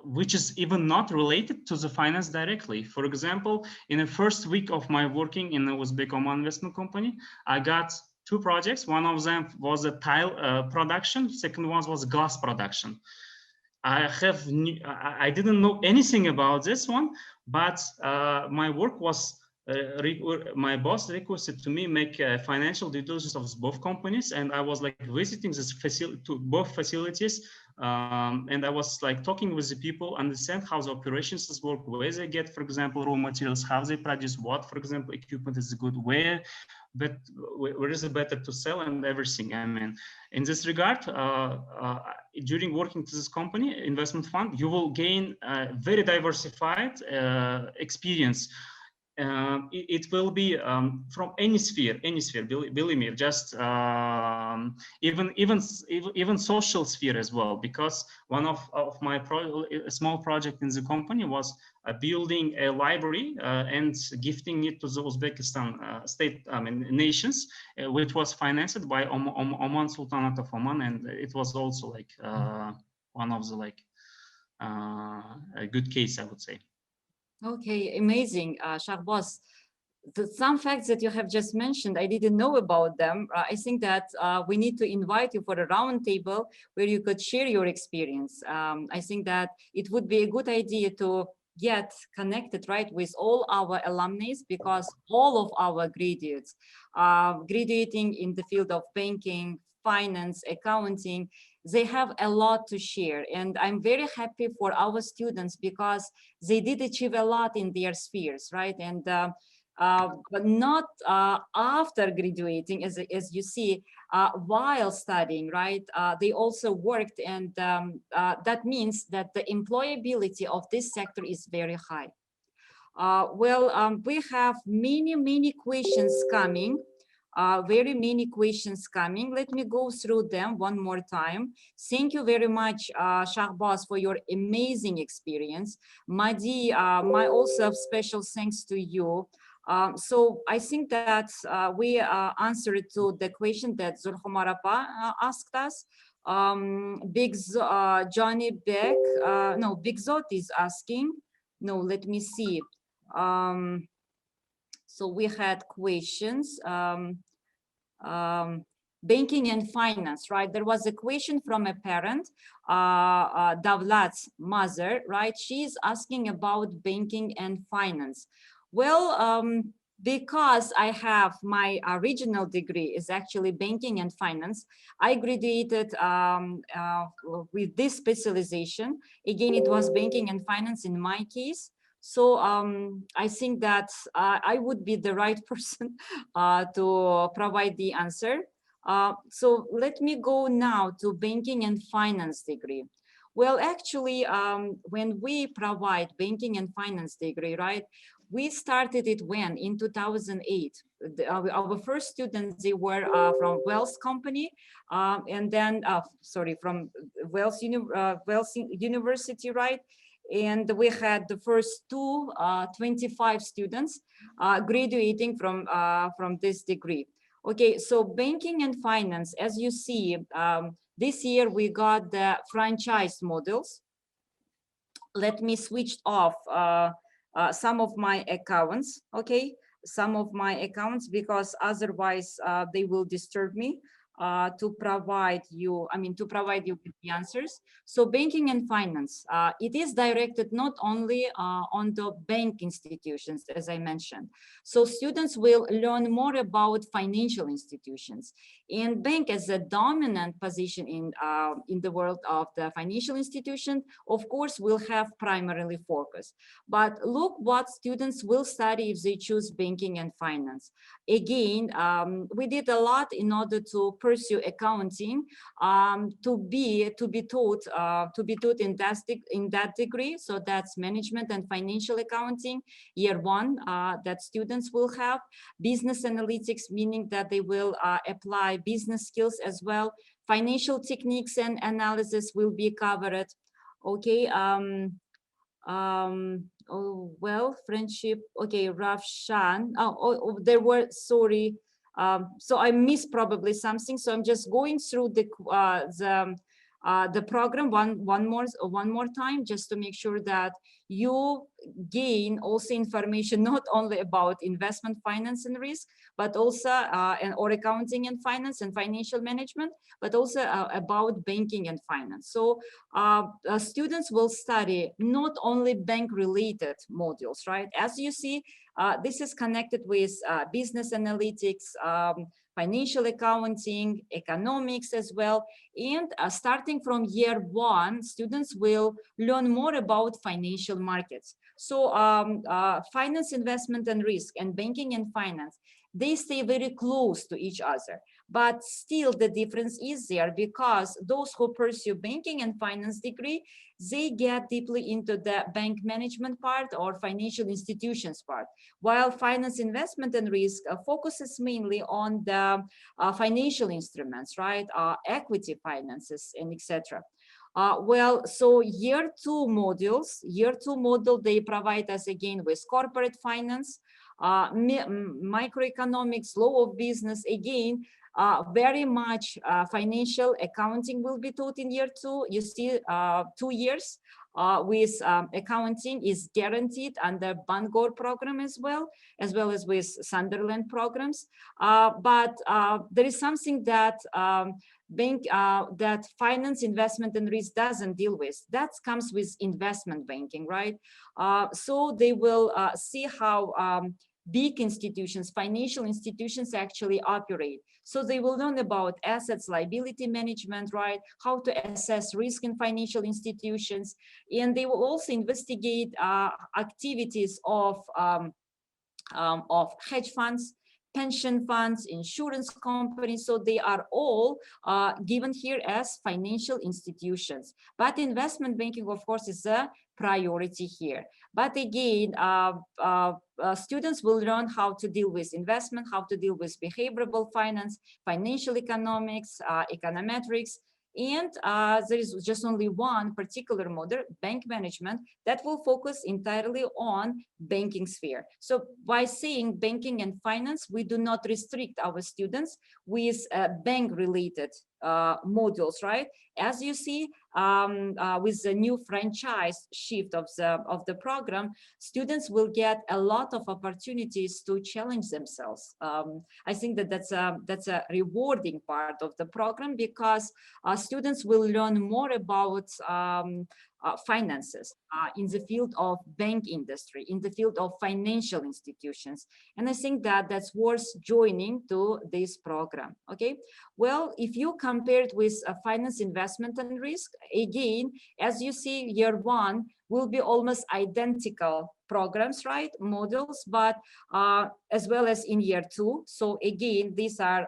which is even not related to the finance directly. For example, in the first week of my working in the Uzbek Oman investment company, I got 2 projects. One of them was a tile production. Second one was glass production. I didn't know anything about this one, but my work was, my boss requested to me make financial due diligence of both companies, and I was like visiting this both facilities, and I was like talking with the people, understand how the operations work, where they get, for example, raw materials, how they produce what, for example, equipment is good, where is it better to sell, and everything. I mean, in this regard, during working to this company, investment fund, you will gain very diversified experience. It will be from any sphere, believe me, just even social sphere as well, because one of my small project in the company was building a library and gifting it to the Uzbekistan state, nations, which was financed by Oman Sultanate of Oman, and it was also like one of the a good case, I would say. Okay, amazing, Shahbaz. Some facts that you have just mentioned, I didn't know about them. I think that we need to invite you for a round table where you could share your experience. I think that it would be a good idea to get connected, right, with all our alumni, because all of our graduates graduating in the field of banking, finance, accounting, they have a lot to share. And I'm very happy for our students because they did achieve a lot in their spheres, right? And but not after graduating, as you see, while studying, right? They also worked, and that means that the employability of this sector is very high. We have many questions coming. Very many questions coming. Let me go through them one more time. Thank you very much, Shahbaz, for your amazing experience. Madi, my also special thanks to you. So I think that we answered to the question that Zulhumar Apa asked us. Johnny Beck, no, Big Zot is asking. No, let me see. So we had questions. Banking and finance, right? There was a question from a parent, Davlat's mother, right? She's asking about banking and finance. Well, because I have my original degree is actually banking and finance, I graduated with this specialization. Again, it was banking and finance in my case. So I think that I would be the right person to provide the answer. So let me go now to banking and finance degree. Well, actually, when we provide banking and finance degree, right, we started it when? In 2008. Our first students, they were from Wells Company, and then, from Wells University, right? And we had the first 25 students graduating from this degree. Okay, so banking and finance, as you see, this year we got the franchise models. Let me switch off some of my accounts, okay? Some of my accounts, because otherwise they will disturb me to provide you with the answers. So banking and finance, it is directed not only on the bank institutions, as I mentioned. So students will learn more about financial institutions, and bank as a dominant position in the world of the financial institution, of course, will have primarily focus. But look what students will study if they choose banking and finance. Again, we did a lot in order to pursue accounting, to be taught in that degree. So that's management and financial accounting, year one, that students will have. Business analytics, meaning that they will apply business skills as well. Financial techniques and analysis will be covered. Okay. Oh, well, friendship. Okay, Rafshan. There were, sorry. So I missed probably something. So I'm just going through the program one more time, just to make sure that you gain also information not only about investment finance and risk, but also or accounting and finance and financial management, but also about banking and finance. So students will study not only bank related modules, right? As you see, this is connected with business analytics, financial accounting, economics as well. And starting from year one, students will learn more about financial markets. So finance, investment and risk, and banking and finance, they stay very close to each other. But still the difference is there, because those who pursue banking and finance degree, they get deeply into the bank management part or financial institutions part, while finance, investment and risk focuses mainly on the financial instruments, right? Equity finances and etc. Well, so year two module, they provide us again with corporate finance, microeconomics, law of business. Again, very much financial accounting will be taught in year two. You see, 2 years with accounting is guaranteed under Bangor program as well as with Sunderland programs. But there is something that that finance, investment and risk doesn't deal with. That comes with investment banking, right? So they will see how big institutions, financial institutions actually operate. So they will learn about assets, liability management, right? How to assess risk in financial institutions. And they will also investigate activities of hedge funds, pension funds, insurance companies. So they are all given here as financial institutions. But investment banking, of course, is a priority here. But again, students will learn how to deal with investment, how to deal with behavioral finance, financial economics, econometrics. And there is just only one particular module, bank management, that will focus entirely on banking sphere. So by saying banking and finance, we do not restrict our students with bank-related modules, right? As you see, with the new franchise shift of the program, students will get a lot of opportunities to challenge themselves. I think that that's a rewarding part of the program, because students will learn more about finances in the field of bank industry, in the field of financial institutions. And I think that that's worth joining to this program, okay? Well, if you compare it with finance, investment and risk, again, as you see, year one will be almost identical programs, right? Modules, but as well as in year two. So again, these are,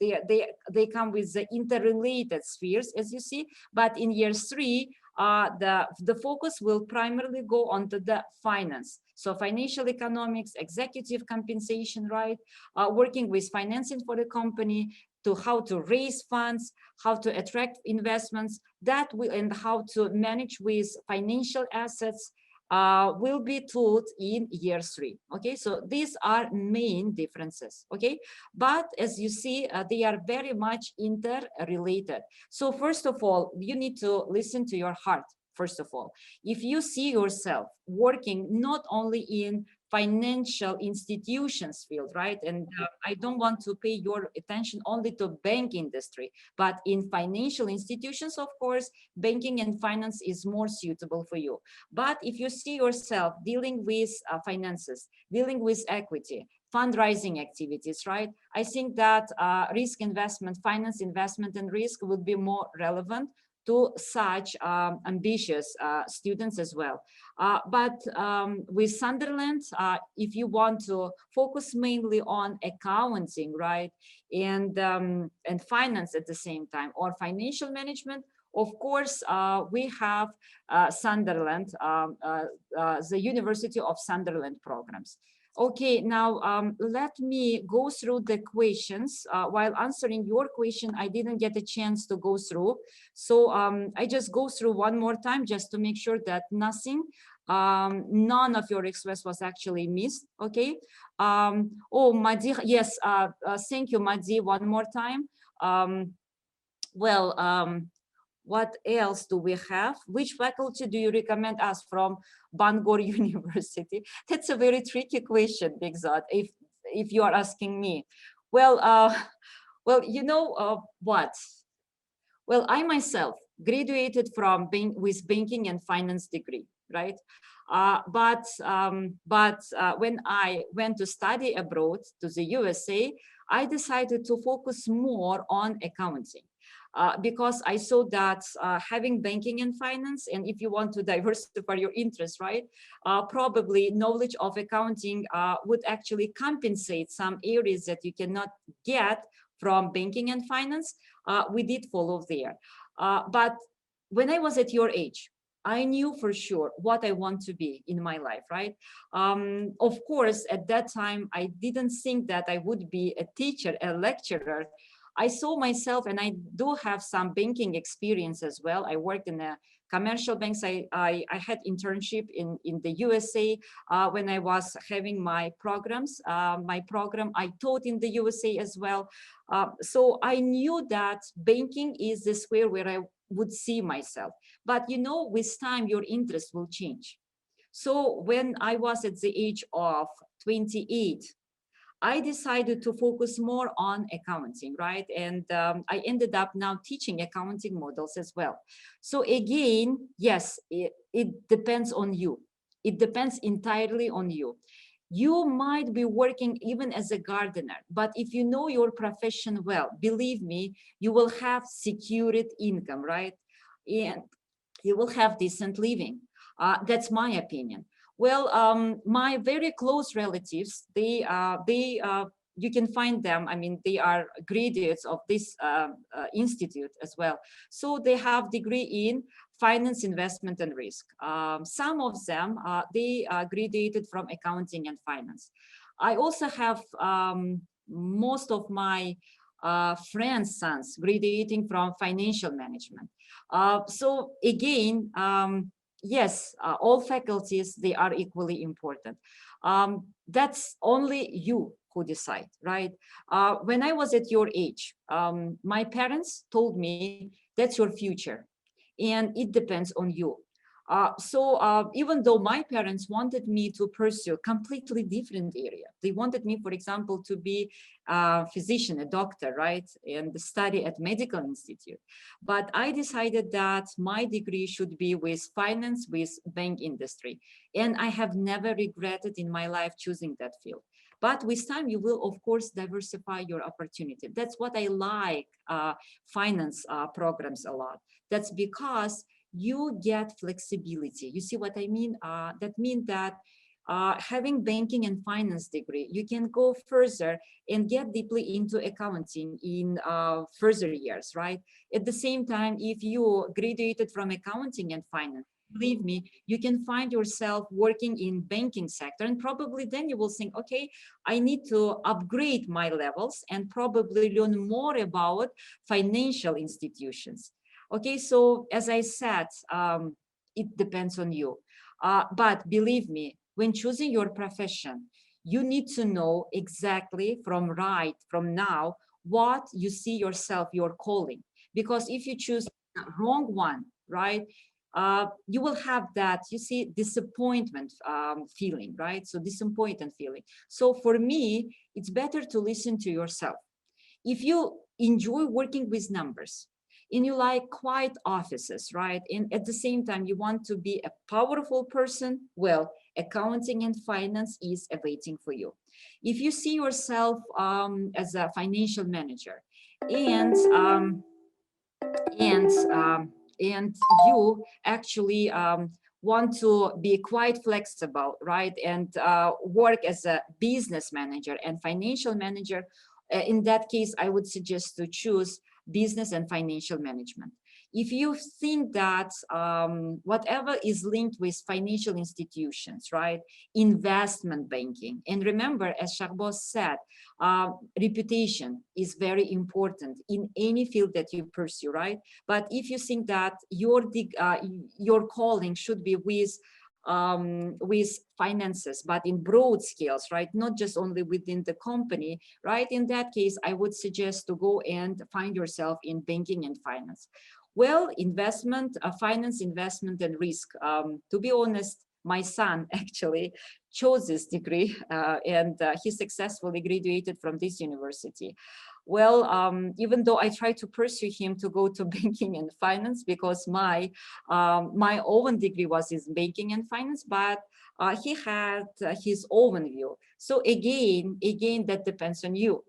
they come with the interrelated spheres, as you see, but in year three, the focus will primarily go onto the finance. So financial economics, executive compensation, right? Working with financing for the company, to how to raise funds, how to attract investments, that will, and how to manage with financial assets will be taught in year three. Okay, so these are main differences. Okay, but as you see, they are very much interrelated. So first of all, you need to listen to your heart. first of all. If you see yourself working not only in financial institutions field, right? And I don't want to pay your attention only to bank industry, but in financial institutions, of course, banking and finance is more suitable for you. But if you see yourself dealing with finances, dealing with equity, fundraising activities, right? I think that risk investment, finance investment and risk would be more relevant to such ambitious students as well. But with Sunderland, if you want to focus mainly on accounting, right, and finance at the same time, or financial management, of course, we have Sunderland, the University of Sunderland programs. Okay, now let me go through the questions. While answering your question, I didn't get a chance to go through. So I just go through one more time just to make sure that none of your requests was actually missed, okay? Oh, Madi, yes, thank you, Madi, one more time. What else do we have? Which faculty do you recommend us from Bangor University? That's a very tricky question, Bigzad, if you are asking me. Well, you know what? Well, I myself graduated from with banking and finance degree, right? But when I went to study abroad to the USA, I decided to focus more on accounting. Because I saw that having banking and finance, and if you want to diversify your interests, right, probably knowledge of accounting would actually compensate some areas that you cannot get from banking and finance. We did follow there. But when I was at your age, I knew for sure what I want to be in my life, right? Of course, at that time, I didn't think that I would be a teacher, a lecturer. I saw myself, and I do have some banking experience as well. I worked in a commercial banks. I had internship in the USA when I was having my programs. My program, I taught in the USA as well. So I knew that banking is the sphere where I would see myself. But you know, with time, your interest will change. So when I was at the age of 28, I decided to focus more on accounting, right? And I ended up now teaching accounting models as well. So again, yes, it depends on you. It depends entirely on you. You might be working even as a gardener, but if you know your profession well, believe me, you will have secured income, right? And you will have decent living. That's my opinion. Well, my very close relatives, you can find them. I mean, they are graduates of this institute as well. So they have degree in finance, investment, and risk. Some of them, they graduated from accounting and finance. I also have most of my friends' sons graduating from financial management. So again, yes, all faculties, they are equally important. That's only you who decide, right? When I was at your age, my parents told me that's your future and it depends on you. So even though my parents wanted me to pursue a completely different area, they wanted me, for example, to be a physician, a doctor, right? And study at medical institute. But I decided that my degree should be with finance, with bank industry. And I have never regretted in my life choosing that field. But with time, you will, of course, diversify your opportunity. That's what I like finance programs a lot. That's because you get flexibility. You see what I mean? That means that having banking and finance degree, you can go further and get deeply into accounting in further years, right? At the same time, if you graduated from accounting and finance, believe me, you can find yourself working in banking sector, and probably then you will think, okay, I need to upgrade my levels and probably learn more about financial institutions. Okay, so as I said, it depends on you. But believe me, when choosing your profession, you need to know exactly from now, what you see yourself, your calling. Because if you choose the wrong one, right, you will have that, you see, disappointment feeling, right? So disappointed feeling. So for me, it's better to listen to yourself. If you enjoy working with numbers and you like quiet offices, right? And at the same time, you want to be a powerful person, well, accounting and finance is awaiting for you. If you see yourself as a financial manager and you actually want to be quite flexible, right? And work as a business manager and financial manager, in that case, I would suggest to choose business and financial management. If you think that whatever is linked with financial institutions, right, investment banking, and remember, as Shahboz said, reputation is very important in any field that you pursue, right? But if you think that your calling should be with finances, but in broad scales, right? Not just only within the company, right? In that case, I would suggest to go and find yourself in banking and finance. Well, investment, finance, investment, and risk. To be honest, my son actually chose this degree and he successfully graduated from this university. Well, even though I tried to pursue him to go to banking and finance because my own degree was in banking and finance, but he had his own view. So again, that depends on you.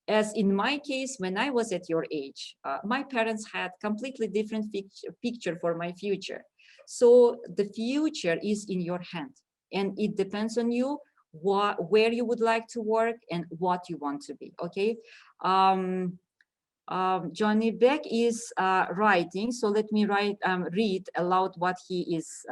As in my case, when I was at your age, my parents had completely different picture for my future. So the future is in your hand and it depends on you where you would like to work and what you want to be, okay? Johnny Beck is writing, so let me read aloud what he is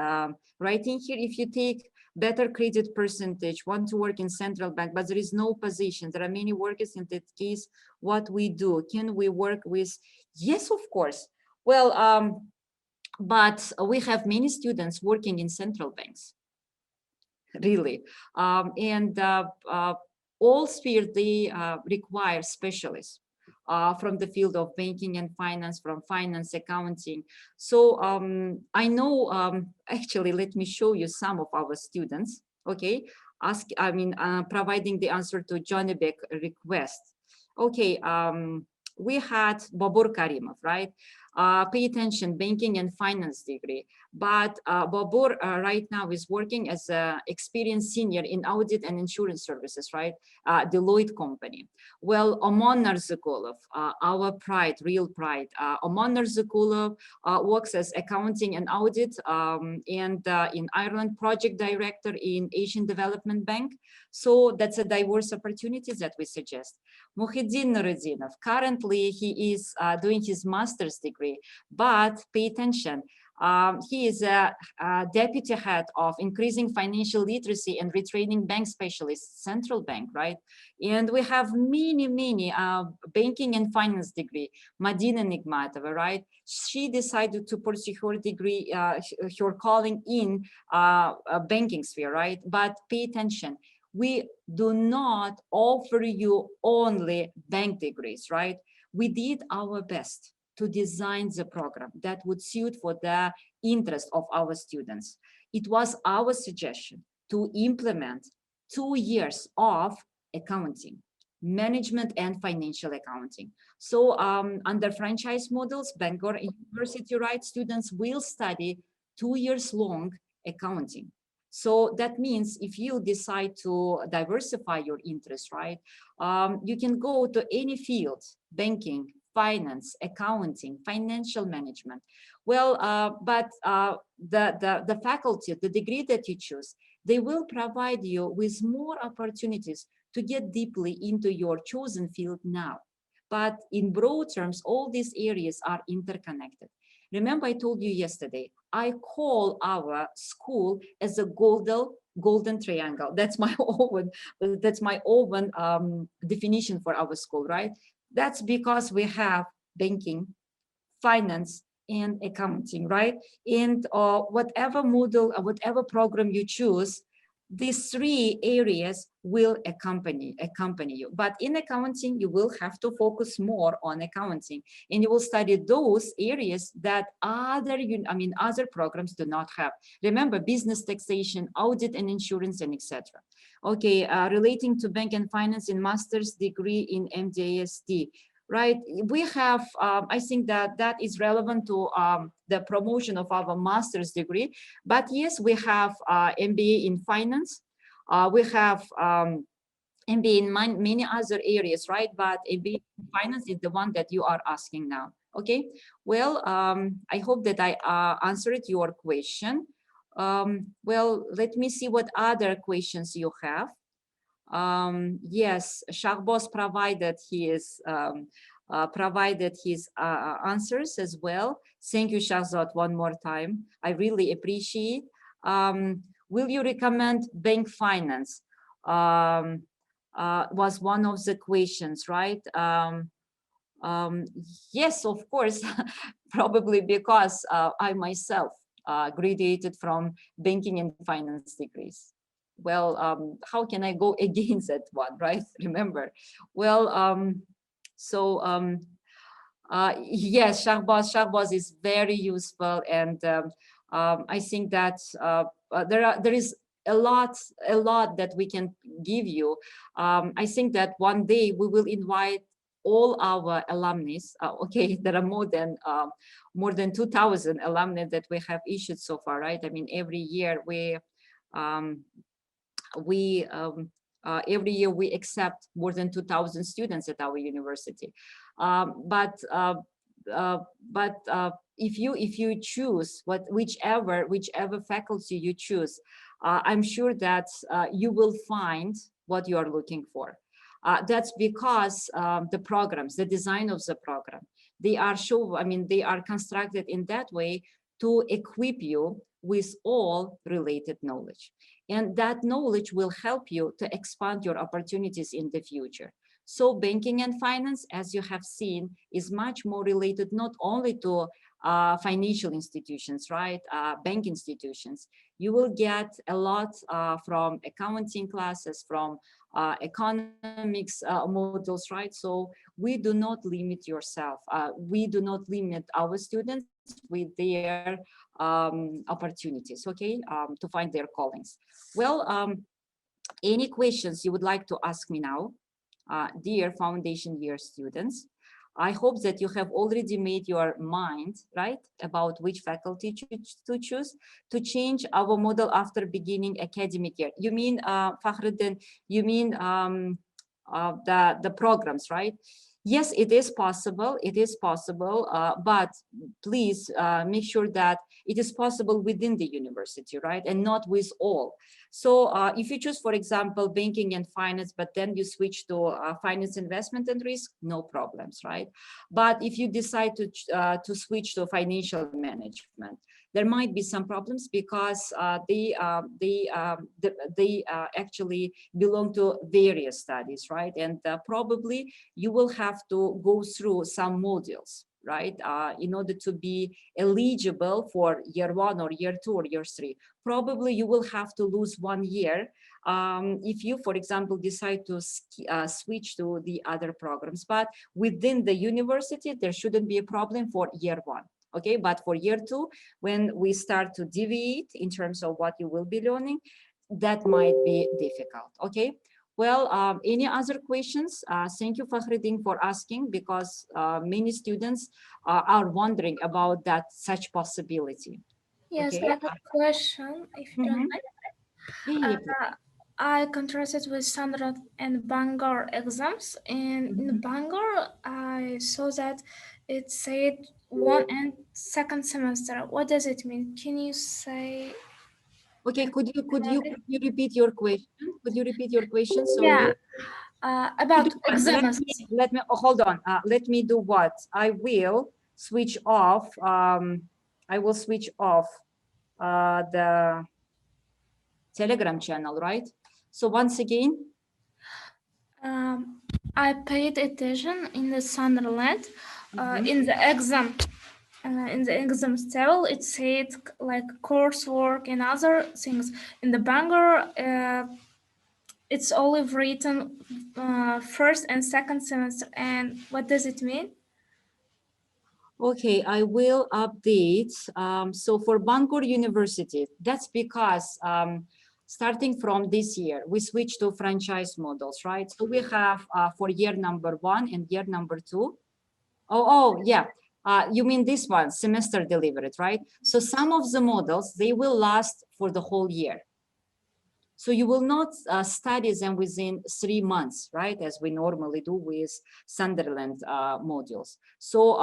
writing here. If you take better credit percentage, want to work in central bank, but there is no position, there are many workers, in that case, what we do? Can we work with? Yes, of course. Well, but we have many students working in central banks, really. And all spheres, they require specialists. From the field of banking and finance, from finance, accounting. So I know, actually, let me show you some of our students, okay? Providing the answer to Johnny Beck request. Okay, we had Babur Karimov, right? Pay attention, banking and finance degree. But Babur right now is working as an experienced senior in audit and insurance services, right? Deloitte company. Well, Omon Narzakulov, our pride, real pride. Omon Narzakulov works as accounting and audit and in Ireland, project director in Asian Development Bank. So that's a diverse opportunities that we suggest. Muhyiddin Nuruddinov, currently he is doing his master's degree, but pay attention, he is a deputy head of increasing financial literacy and retraining bank specialists, central bank, right? And we have many banking and finance degree. Madina Nigmatova, right? She decided to pursue her degree, her calling in banking sphere, right? But pay attention, we do not offer you only bank degrees, right? We did our best to design the program that would suit for the interest of our students. It was our suggestion to implement 2 years of accounting, management and financial accounting. So under franchise models, Bangor University, right, students will study 2 years long accounting. So that means if you decide to diversify your interest, right, you can go to any field, banking, finance, accounting, financial management. Well, but the faculty, the degree that you choose, they will provide you with more opportunities to get deeply into your chosen field now. But in broad terms, all these areas are interconnected. Remember, I told you yesterday, I call our school as a golden triangle. That's my own definition for our school, right? That's because we have banking, finance, and accounting, right? And whatever model or whatever program you choose, these three areas will accompany you. But in accounting, you will have to focus more on accounting, and you will study those areas that other programs do not have. Remember, business, taxation, audit and insurance, and etc. Okay, relating to bank and finance in master's degree in MDASD. Right, we have, I think that is relevant to the promotion of our master's degree. But yes, we have MBA in finance. We have MBA in many other areas, right? But MBA in finance is the one that you are asking now. Okay, well, I hope that I answered your question. Well, let me see what other questions you have. Yes, Shahboz provided his answers as well. Thank you, Shahzad, one more time. I really appreciate. Will you recommend bank finance? Was one of the questions, right? Yes, of course, probably because I myself graduated from banking and finance degrees. Well, how can I go against that one, right? Remember, well, yes, Shahbaz is very useful, and I think that there is a lot that we can give you. I think that one day we will invite all our alumni. Okay, there are more than 2,000 alumni that we have issued so far, right? I mean, every year every year we accept more than 2,000 students at our university. But if you choose whichever faculty you choose, I'm sure that you will find what you are looking for. That's because the programs, the design of the program, they are constructed in that way to equip you with all related knowledge. And that knowledge will help you to expand your opportunities in the future. So banking and finance, as you have seen, is much more related not only to financial institutions, right? Bank institutions. You will get a lot from accounting classes, from economics models, right? So we do not limit yourself. We do not limit our students with their opportunities, okay, to find their callings. Well, any questions you would like to ask me now, dear foundation year students? I hope that you have already made your mind, right, about which faculty to choose to change our model after beginning academic year. You mean, Fakhruddin, you mean the programs, right? Yes, it is possible. It is possible, but please make sure that it is possible within the university, right? And not with all. So if you choose, for example, banking and finance, but then you switch to finance, investment and risk, no problems, right? But if you decide to switch to financial management, there might be some problems because they actually belong to various studies, right? And probably you will have to go through some modules, right? In order to be eligible for year 1 or year 2 or year 3. Probably you will have to lose 1 year if you, for example, decide to switch to the other programs. But within the university, there shouldn't be a problem for year 1. Okay, but for year 2, when we start to deviate in terms of what you will be learning, that might be difficult. Okay, well, any other questions? Thank you, Fakhruddin, for asking, because many students are wondering about that such possibility. Yes, Okay. I have a question, if you don't mind. I contrasted with Sunderland and Bangor exams, and in Bangor, I saw that it said 1 and 2nd semester. What does it mean? Can you say? Okay, could you repeat your question? Could you repeat your question? So yeah, about exams. Let me hold on. Let me do what? I will switch off. I will switch off the Telegram channel, right? So once again, I paid attention in the Sunderland in the exam. in the exams table, it said like coursework and other things. In the Bangor, it's only written first and second semester. And what does it mean? Okay, I will update. So for Bangor University, that's because starting from this year, we switched to franchise models, right? So we have for year number 1 and year number 2. Oh, yeah. You mean this one, semester delivered, right? So some of the models, they will last for the whole year. So you will not study them within 3 months, right? As we normally do with Sunderland modules. So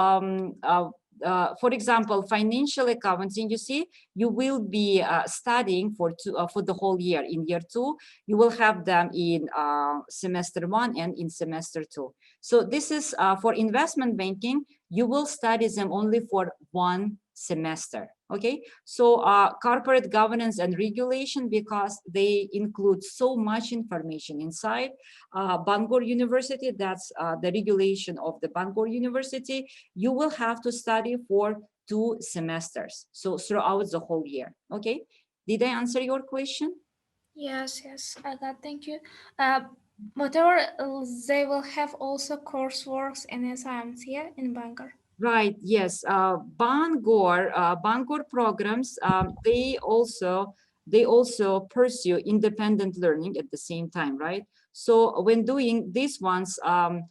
for example, financial accounting, you see, you will be studying for the whole year. In year 2, you will have them in semester 1 and in semester 2. So this is for investment banking, you will study them only for 1 semester. Okay, so corporate governance and regulation, because they include so much information inside Bangor University, that's the regulation of the Bangor University, you will have to study for 2 semesters, so throughout the whole year. Okay, did I answer your question? Yes, I got, thank you. Whatever, they will have also courseworks and assignments here in Bangor. Right, yes. Bangor programs, they also pursue independent learning at the same time, right? So when doing these ones, some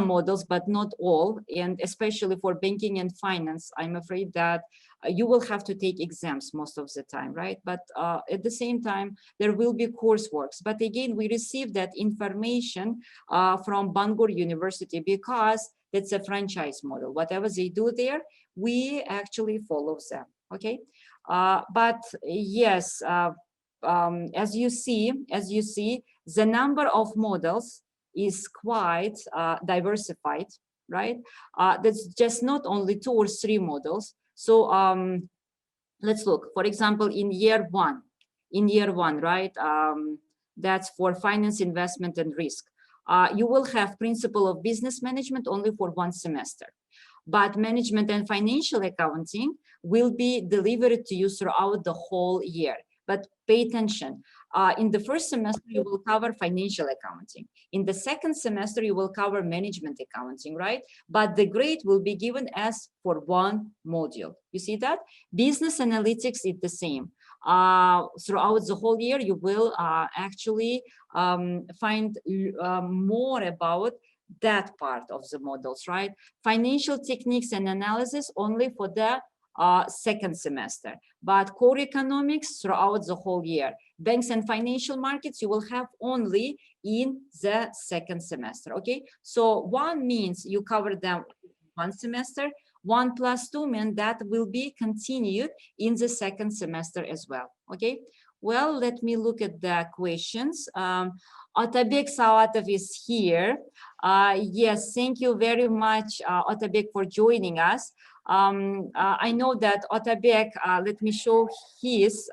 models, but not all, and especially for banking and finance, I'm afraid that you will have to take exams most of the time, right? But at the same time, there will be courseworks. But again, we receive that information from Bangor University because that's a franchise model. Whatever they do there, we actually follow them, okay? But yes, as you see, the number of models is quite diversified, right? That's just not only 2 or 3 models. So let's look, for example, in year one, right? That's for finance, investment, and risk. You will have principle of business management only for 1 semester, but management and financial accounting will be delivered to you throughout the whole year. But pay attention. In the first semester, you will cover financial accounting. In the second semester, you will cover management accounting, right? But the grade will be given as for 1 module. You see that? Business analytics is the same. Throughout the whole year, you will actually find more about that part of the models, right? Financial techniques and analysis only for the second semester, but core economics throughout the whole year. Banks and financial markets, you will have only in the second semester, okay? So 1 means you cover them 1 semester, 1 + 2 means that will be continued in the second semester as well, okay? Well, let me look at the questions. Otabek Sawatov is here. Yes, thank you very much, Otabek, for joining us. I know that Otabek, let me show his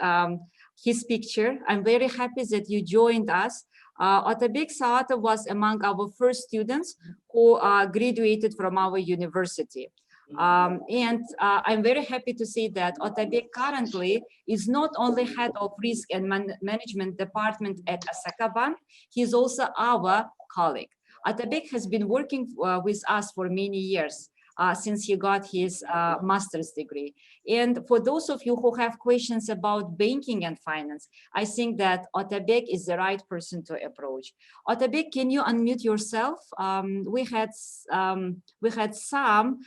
picture. I'm very happy that you joined us. Otabek Sawatov was among our first students who graduated from our university. And I'm very happy to say that Otabek currently is not only head of risk and management department at Asaka Bank, he's also our colleague. Otabek has been working with us for many years. Since he got his master's degree. And for those of you who have questions about banking and finance, I think that Otabek is the right person to approach. Otabek, can you unmute yourself? We had some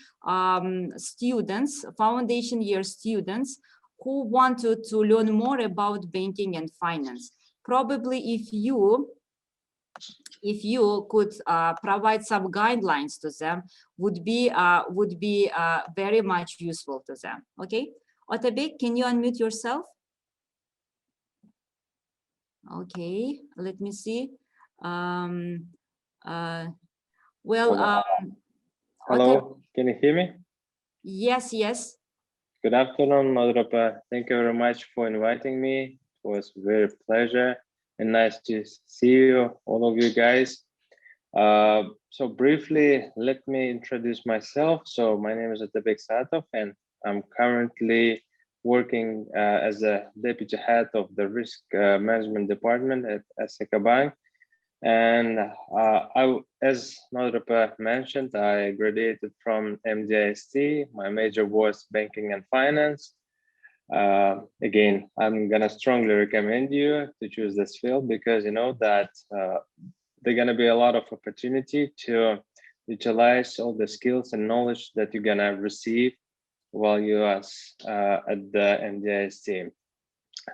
students, foundation year students, who wanted to learn more about banking and finance. Probably if you could provide some guidelines to them, would be very much useful to them. Okay, Otabek, can you unmute yourself? Okay, let me see. Well, hello, Otabek, can you hear me? Yes. Good afternoon, Nodira. Thank you very much for inviting me. It was very pleasure and nice to see you, all of you guys. So briefly, let me introduce myself. So my name is Atabek Satov, and I'm currently working as a deputy head of the risk management department at Asika Bank. And as Nodira mentioned, I graduated from MDIST. My major was banking and finance. Again, I'm gonna strongly recommend you to choose this field because you know that there's gonna be a lot of opportunity to utilize all the skills and knowledge that you're gonna receive while you are at the MDIST.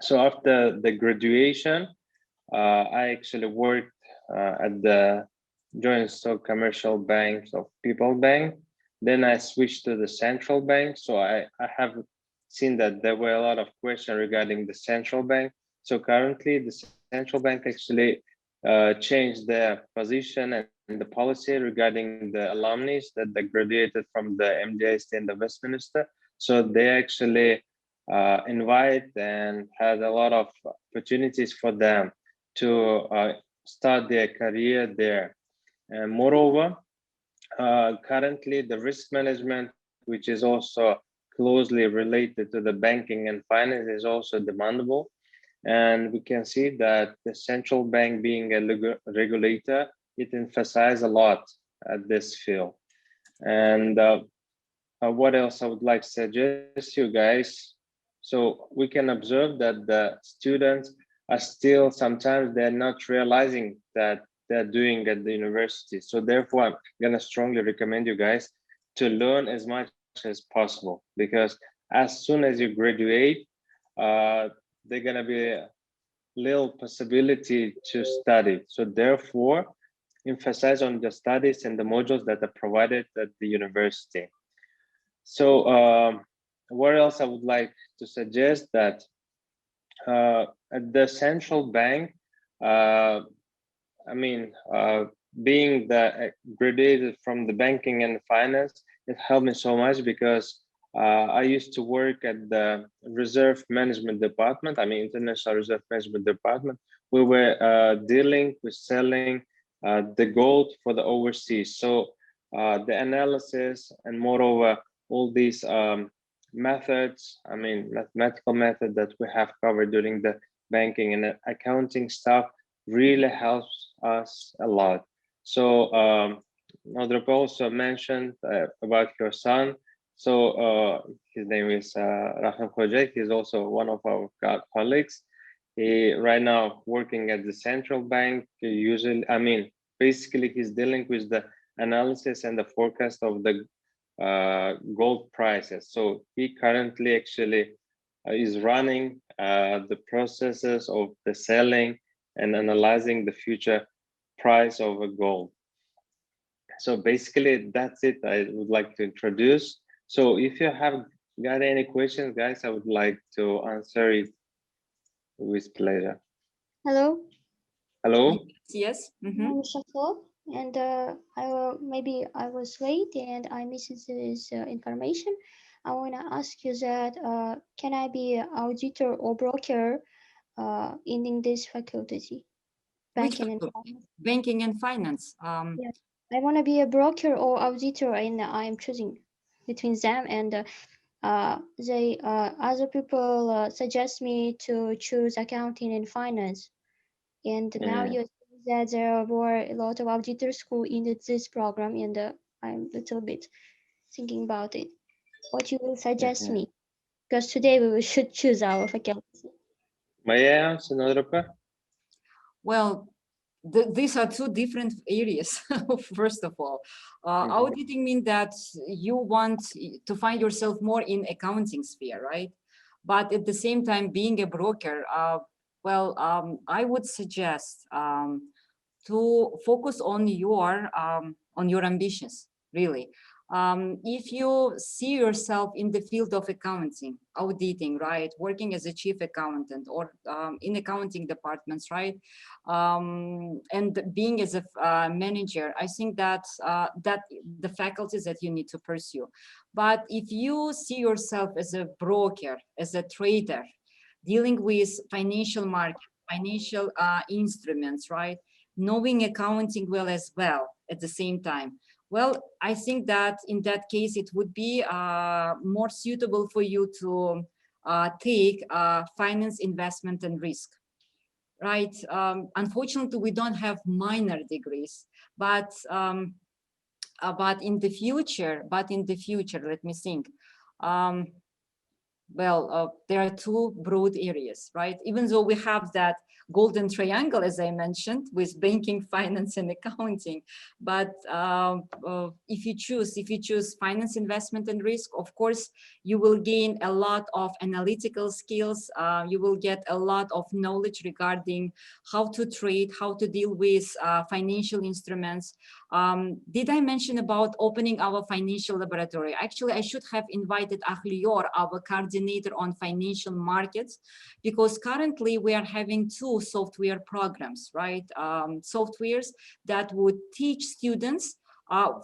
So after the graduation, I actually worked at the joint stock commercial banks of People Bank. Then I switched to the central bank. So I have seen that there were a lot of questions regarding the central bank. So currently the central bank actually changed their position and the policy regarding the alumni that they graduated from the MDIST and the Westminster. So they actually invite and had a lot of opportunities for them to start their career there. And moreover, currently the risk management, which is also closely related to the banking and finance, is also demandable. And we can see that the central bank being a regulator, it emphasizes a lot at this field. And what else I would like to suggest you guys? So we can observe that the students are still, sometimes they're not realizing that they're doing at the university. So therefore, I'm gonna strongly recommend you guys to learn as much as possible, because as soon as you graduate, they're gonna be a little possibility to study. So therefore, emphasize on the studies and the modules that are provided at the university. So what else I would like to suggest that at the central bank, being graduated from the banking and finance, it helped me so much because I used to work at the reserve management department, international reserve management department. We were dealing with selling the gold for the overseas. So the analysis and moreover, all these methods, mathematical method that we have covered during the banking and accounting stuff really helps us a lot. So Nodira also mentioned about your son. So his name is Rakhimkhodjaeva. He's also one of our colleagues. He right now working at the central bank. Basically he's dealing with the analysis and the forecast of the gold prices. So he currently actually is running the processes of the selling and analyzing the future price of a gold. So basically that's it I would like to introduce. So if you have got any questions, guys, I would like to answer it with pleasure. Hello. Hello. Yes. I'm Shafo, and maybe I was late and I missed this information. I want to ask you that can I be an auditor or broker in this faculty? Banking and finance. Banking and finance. Yeah. I want to be a broker or auditor, and I'm choosing between them. And other people suggest me to choose accounting and finance. And now you see that there were a lot of auditor school in this program, and I'm a little bit thinking about it. What you will suggest me? Because today we should choose our faculty. May I answer, Nodira? Well, these are two different areas. First of all, auditing means that you want to find yourself more in accounting sphere, right? But at the same time, being a broker, I would suggest to focus on your ambitions, really. If you see yourself in the field of accounting, auditing, right, working as a chief accountant or in accounting departments, right, and being as a manager, I think that the faculties that you need to pursue. But if you see yourself as a broker, as a trader, dealing with financial market, financial instruments, right, knowing accounting well as well at the same time? Well, I think that in that case, it would be more suitable for you to take finance, investment, and risk, right? Unfortunately, we don't have minor degrees, but in the future, let me think. There are two broad areas, right? Even though we have that golden triangle, as I mentioned, with banking, finance, and accounting, but if you choose finance, investment, and risk, of course, you will gain a lot of analytical skills. You will get a lot of knowledge regarding how to trade, how to deal with financial instruments. Did I mention about opening our financial laboratory? Actually, I should have invited Ahlior, our coordinator on financial markets, because currently we are having two software programs, right? Softwares that would teach students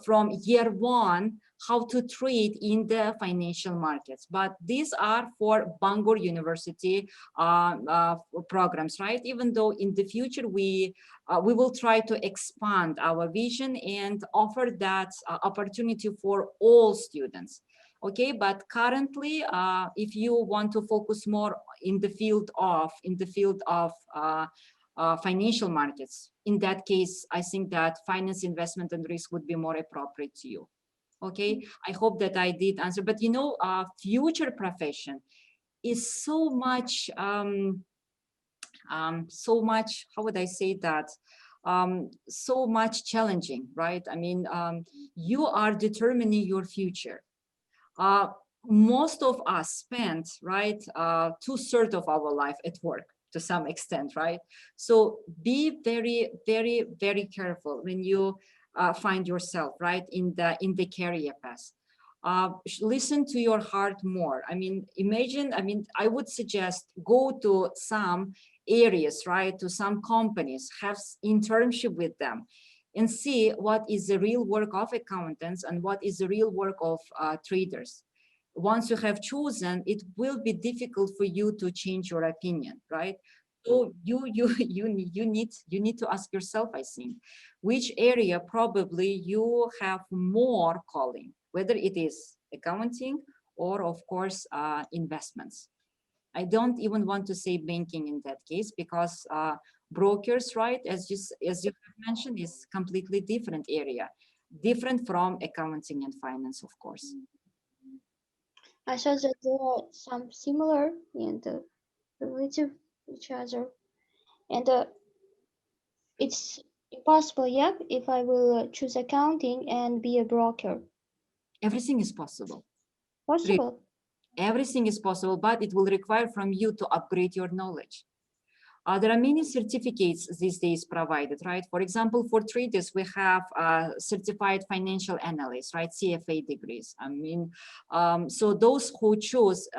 from year one how to trade in the financial markets. But these are for Bangor University programs, right? Even though in the future we will try to expand our vision and offer that opportunity for all students. Okay, but currently, if you want to focus more in the field of financial markets, in that case, I think that finance, investment, and risk would be more appropriate to you. Okay, I hope that I did answer. But you know, future profession is so much, how would I say that? So much challenging, right? I mean, you are determining your future. Most of us spend, right, 2/3 of our life at work to some extent, right? So be very, very, very careful when you find yourself, right, in the career path. Listen to your heart more. I mean, imagine, I mean, I would suggest go to some areas, right, to some companies, have internship with them, and see what is the real work of accountants and what is the real work of traders. Once you have chosen, it will be difficult for you to change your opinion, right? So you need to ask yourself, I think, which area probably you have more calling, whether it is accounting or, of course, investments. I don't even want to say banking in that case, because brokers, right, as you have mentioned, is completely different area, different from accounting and finance, of course. I saw that there are some similar and related each other, and it's impossible, yeah, if I will choose accounting and be a broker. Everything is possible. Possible. Everything is possible, but it will require from you to upgrade your knowledge. There are many certificates these days provided, right? For example, for traders, we have certified financial analysts, right? CFA degrees. I mean, so those who choose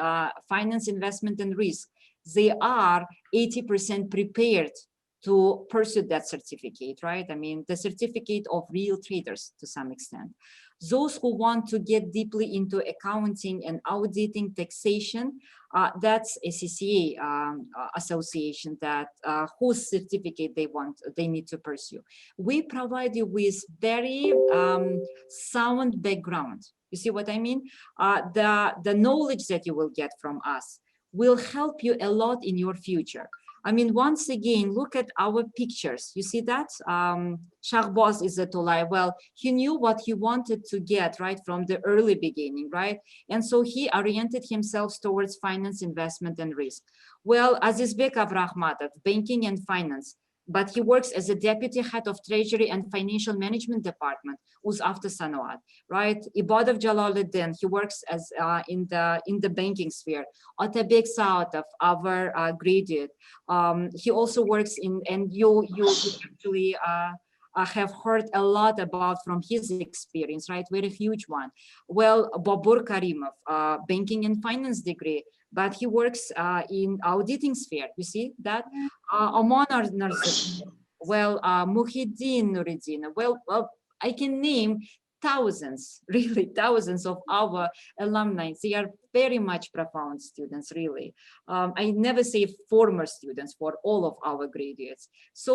finance, investment, and risk, they are 80% prepared to pursue that certificate, right? I mean, the certificate of real traders to some extent. Those who want to get deeply into accounting and auditing, taxation, that's a CCA association that whose certificate they need to pursue. We provide you with very sound background. You see what I mean? The knowledge that you will get from us will help you a lot in your future. I mean, once again, look at our pictures. You see that? Shahboz is a Tulay. Well, he knew what he wanted to get, right, from the early beginning, right? And so he oriented himself towards finance, investment, and risk. Well, Azizbek Avrahmatov, banking and finance, but he works as a deputy head of treasury and financial management department, After Sanoat, right? Ibadov Jalaluddin, he works as in the banking sphere. Otabek Saatov, our graduate, he also works in, and you actually have heard a lot about from his experience, right? Very huge one. Well, Babur Karimov, banking and finance degree, but he works in auditing sphere. You see that? Oman Narzim, well, Muhyiddin Nuruddin. Well, I can name thousands, really thousands of our alumni. They are very much profound students, really. I never say former students, for all of our graduates. So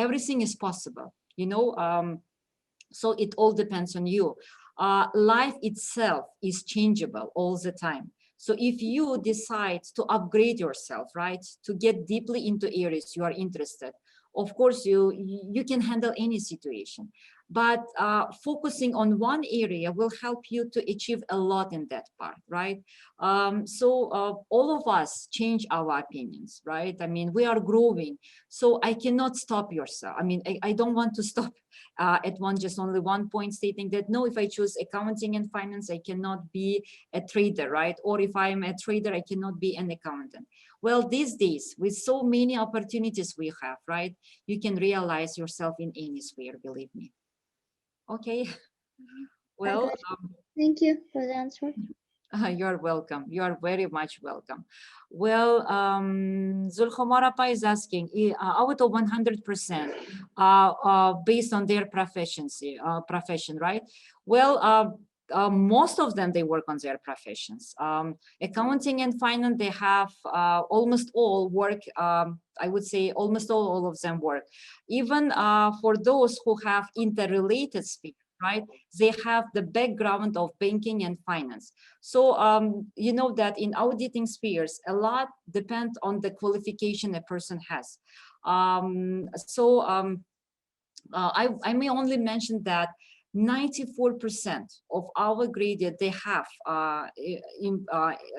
everything is possible, you know. So it all depends on you. Life itself is changeable all the time. So if you decide to upgrade yourself, right, to get deeply into areas you are interested, of course, you can handle any situation. But focusing on one area will help you to achieve a lot in that part, right? So all of us change our opinions, right? I mean, we are growing, so I cannot stop yourself. I mean, I don't want to stop at only one point stating that, no, if I choose accounting and finance, I cannot be a trader, right? Or if I'm a trader, I cannot be an accountant. Well, these days, with so many opportunities we have, right, you can realize yourself in any sphere, believe me. Okay, well, Thank you for the answer. you're welcome. You are very much welcome. Well, Zulkhomarapa is asking, out of 100%, based on their profession, right? Well, most of them, they work on their professions. Accounting and finance, they have almost all work. I would say almost all of them work. Even for those who have interrelated spheres, right? They have the background of banking and finance. So you know that in auditing spheres, a lot depends on the qualification a person has. I may only mention that 94% of our graduates, they have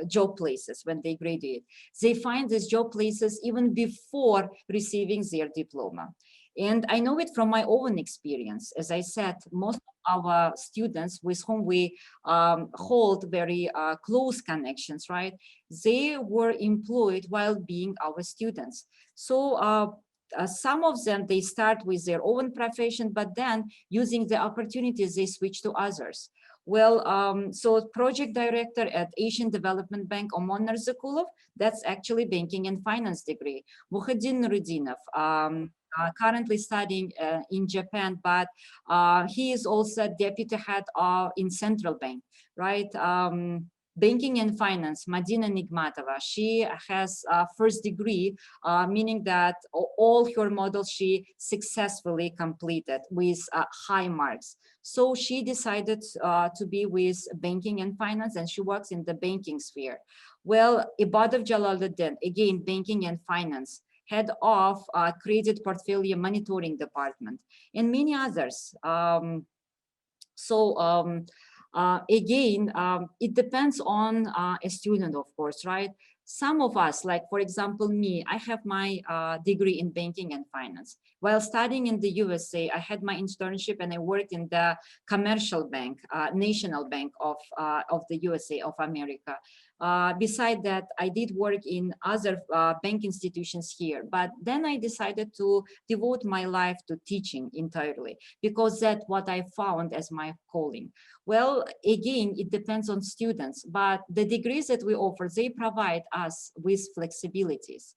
job places when they graduate. They find these job places even before receiving their diploma. And I know it from my own experience. As I said, most of our students with whom we hold very close connections, right? They were employed while being our students. So some of them, they start with their own profession, but then using the opportunities, they switch to others. Well, so project director at Asian Development Bank, Omon Narzakulov, that's actually banking and finance degree. Mukhadin Nurudinov, currently studying in Japan, but he is also deputy head in Central Bank, right? Banking and finance, Madina Nigmatova, she has a first degree, meaning that all her models she successfully completed with high marks. So she decided to be with banking and finance, and she works in the banking sphere. Well, Ibadov Jalaluddin, again, banking and finance, head of credit portfolio monitoring department, and many others. Again, it depends on a student, of course, right? Some of us, like for example, me, I have my degree in banking and finance. While studying in the USA, I had my internship and I worked in the commercial bank, national bank of the USA of America. Beside that, I did work in other bank institutions here, but then I decided to devote my life to teaching entirely because that's what I found as my calling. Well, again, it depends on students, but the degrees that we offer, they provide us with flexibilities.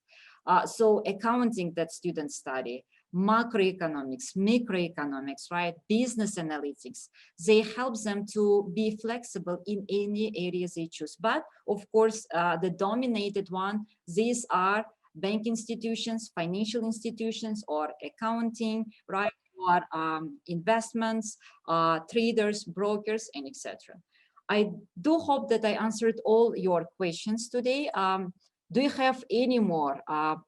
So accounting that students study, macroeconomics, microeconomics, right? Business analytics, they help them to be flexible in any areas they choose. But of course, the dominated one, these are bank institutions, financial institutions, or accounting, right? Or investments, traders, brokers, and etc. I do hope that I answered all your questions today. Do you have any more?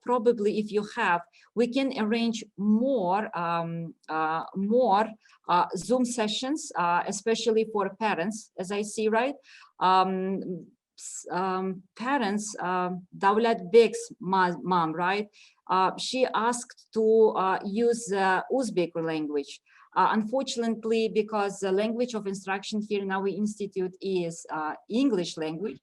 Probably if you have, we can arrange more Zoom sessions, especially for parents, as I see, right? Parents, Davlat Bek's mom, right? She asked to use Uzbek language. Unfortunately, because the language of instruction here in our institute is English language,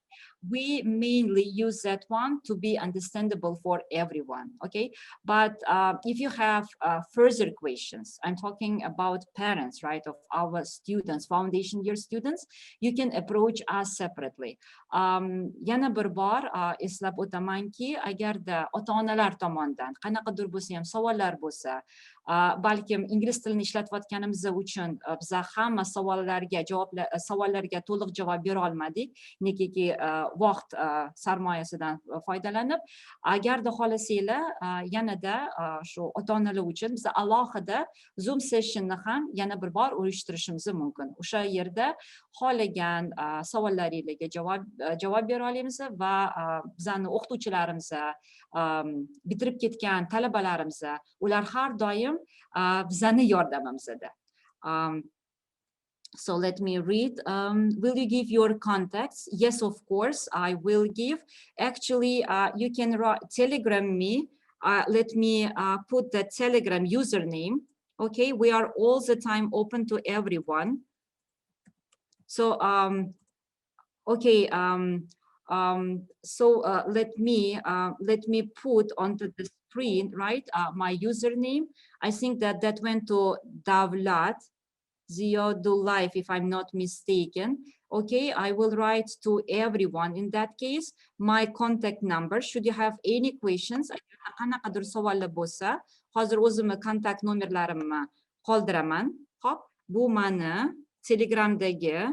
we mainly use that one to be understandable for everyone, okay? But if you have further questions, I'm talking about parents, right, of our students, foundation year students, you can approach us separately. Yana bir bor eslab o'tamanki, agarda ota-onalar tomonidan qanaqadir bo'lsa ham savollar bo'lsa, balkim ingliz tilini ishlatayotganimiz uchun biza hamma savollarga to'liq javob bera olmadik, negaki vaqt sarmoyasidan foydalanib. Agarda xohlasanglar, yanada shu ota-onalar uchun biz alohida Zoom sessionni ham yana bir bor uyushtirishimiz mumkin. O'sha yerda xohlagan savollaringizga javob bera olamiz va bizning o'qituvchilarimiz, bitirib ketgan talabalarimiz, ular har doim bizning yordamimizda. So let me read. Will you give your contacts? Yes, of course, I will give. Actually, you can telegram me. Let me put the Telegram username. Okay, we are all the time open to everyone. So, okay, let me put onto the screen, right, my username. I think that went to Davlat Ziadullayev, if I'm not mistaken. Okay, I will write to everyone. In that case, my contact number. Should you have any questions, qanaqadir savollar bo'lsa, hozir o'zimni kontakt nomerlarimni qoldiraman. Hop, bu mani Telegramdagi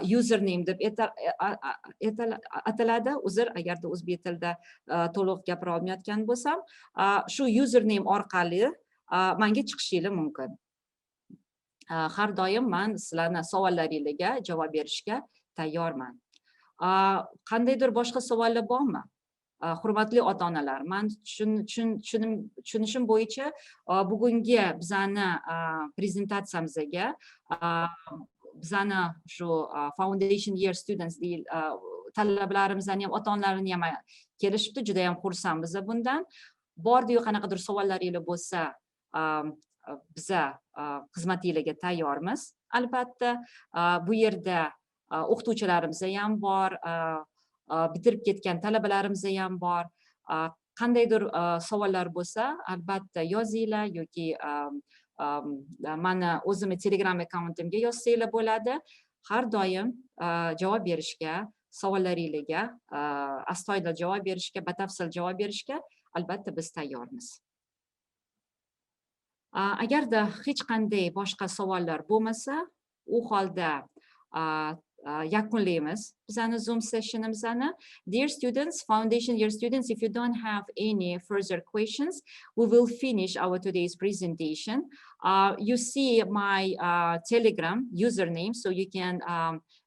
username deb ataladi. Uzr, agarda o'zbek tilida to'liq gapira olmayotgan bo'lsam, shu username orqali menga chiqishingiz mumkin. Har doim men sizlarning savollaringizga javob berishga tayyorman. Qandaydir boshqa savollar bormi? Hurmatli ota-onalar, men tushunishim bo'yicha bugungi bizani prezentatsiyamizga bizani shu foundation year students talabalarimizning ham ota-onalarini ham kelishibdi. Juda ham xursandmiz bundan. Bordi-yu qanaqadir savollaringiz bo'lsa, biza xizmatingizga tayyormiz. Albatta, bu yerda o'qituvchilarimiz ham bor, bitirib ketgan talabalarimiz ham bor. Qandaydir savollar bo'lsa, albatta yozinglar yoki mana o'zimni Telegram akkauntimga yozsanglar bo'ladi. Har doim javob berishga, savollaringizga astoydil javob berishga, batafsil javob berishga albatta biz tayyormiz. Agarda hech qanday boshqa savollar bo'lmasa, u holda yakunlaymiz bizani Zoom sessionimizni. Dear students, foundation year students, if you don't have any further questions, we will finish our today's presentation. You see my Telegram username, so you can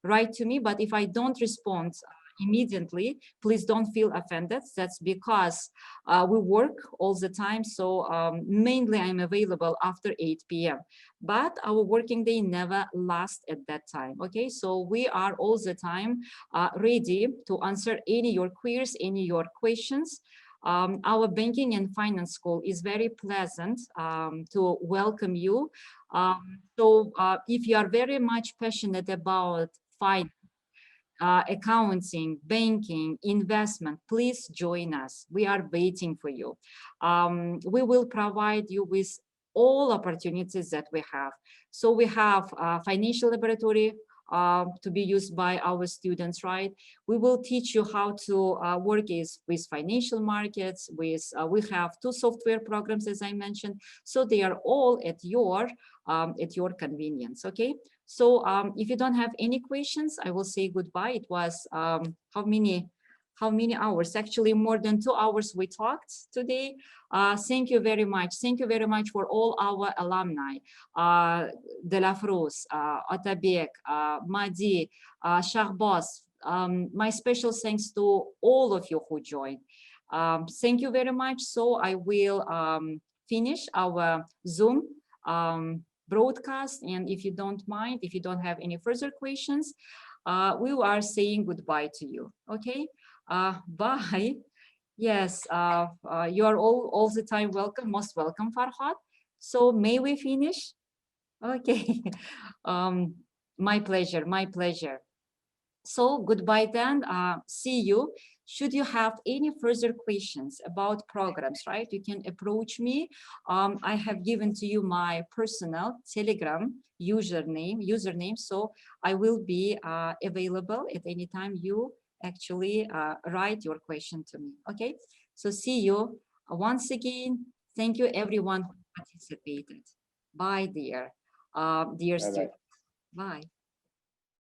write to me, but if I don't respond immediately, please don't feel offended. That's because we work all the time, so mainly I'm available after 8 p.m. But our working day never lasts at that time, okay? So we are all the time ready to answer any your queries, any your questions. Our banking and finance school is very pleasant to welcome you. So if you are very much passionate about finance, accounting, banking, investment, please join us. We are waiting for you. We will provide you with all opportunities that we have. So we have a financial laboratory to be used by our students, right? We will teach you how to work with financial markets. We have 2 software programs, as I mentioned. So they are all at your convenience, okay? So if you don't have any questions, I will say goodbye. It was how many hours? Actually, more than 2 hours we talked today. Thank you very much. Thank you very much for all our alumni. Delafruz, Otabek, Madi, Shahbaz. My special thanks to all of you who joined. Thank you very much. So I will finish our Zoom broadcast, and if you don't mind, if you don't have any further questions, we are saying goodbye to you. Okay, bye. Yes, you are all the time welcome, most welcome, Farhad. So may we finish? Okay. My pleasure, my pleasure. So goodbye then. See you. Should you have any further questions about programs, right, you can approach me. I have given to you my personal Telegram username, so I will be available at any time you actually write your question to me. Okay, So see you once again. Thank you everyone who participated. Bye, dear Bye-bye. students. Bye.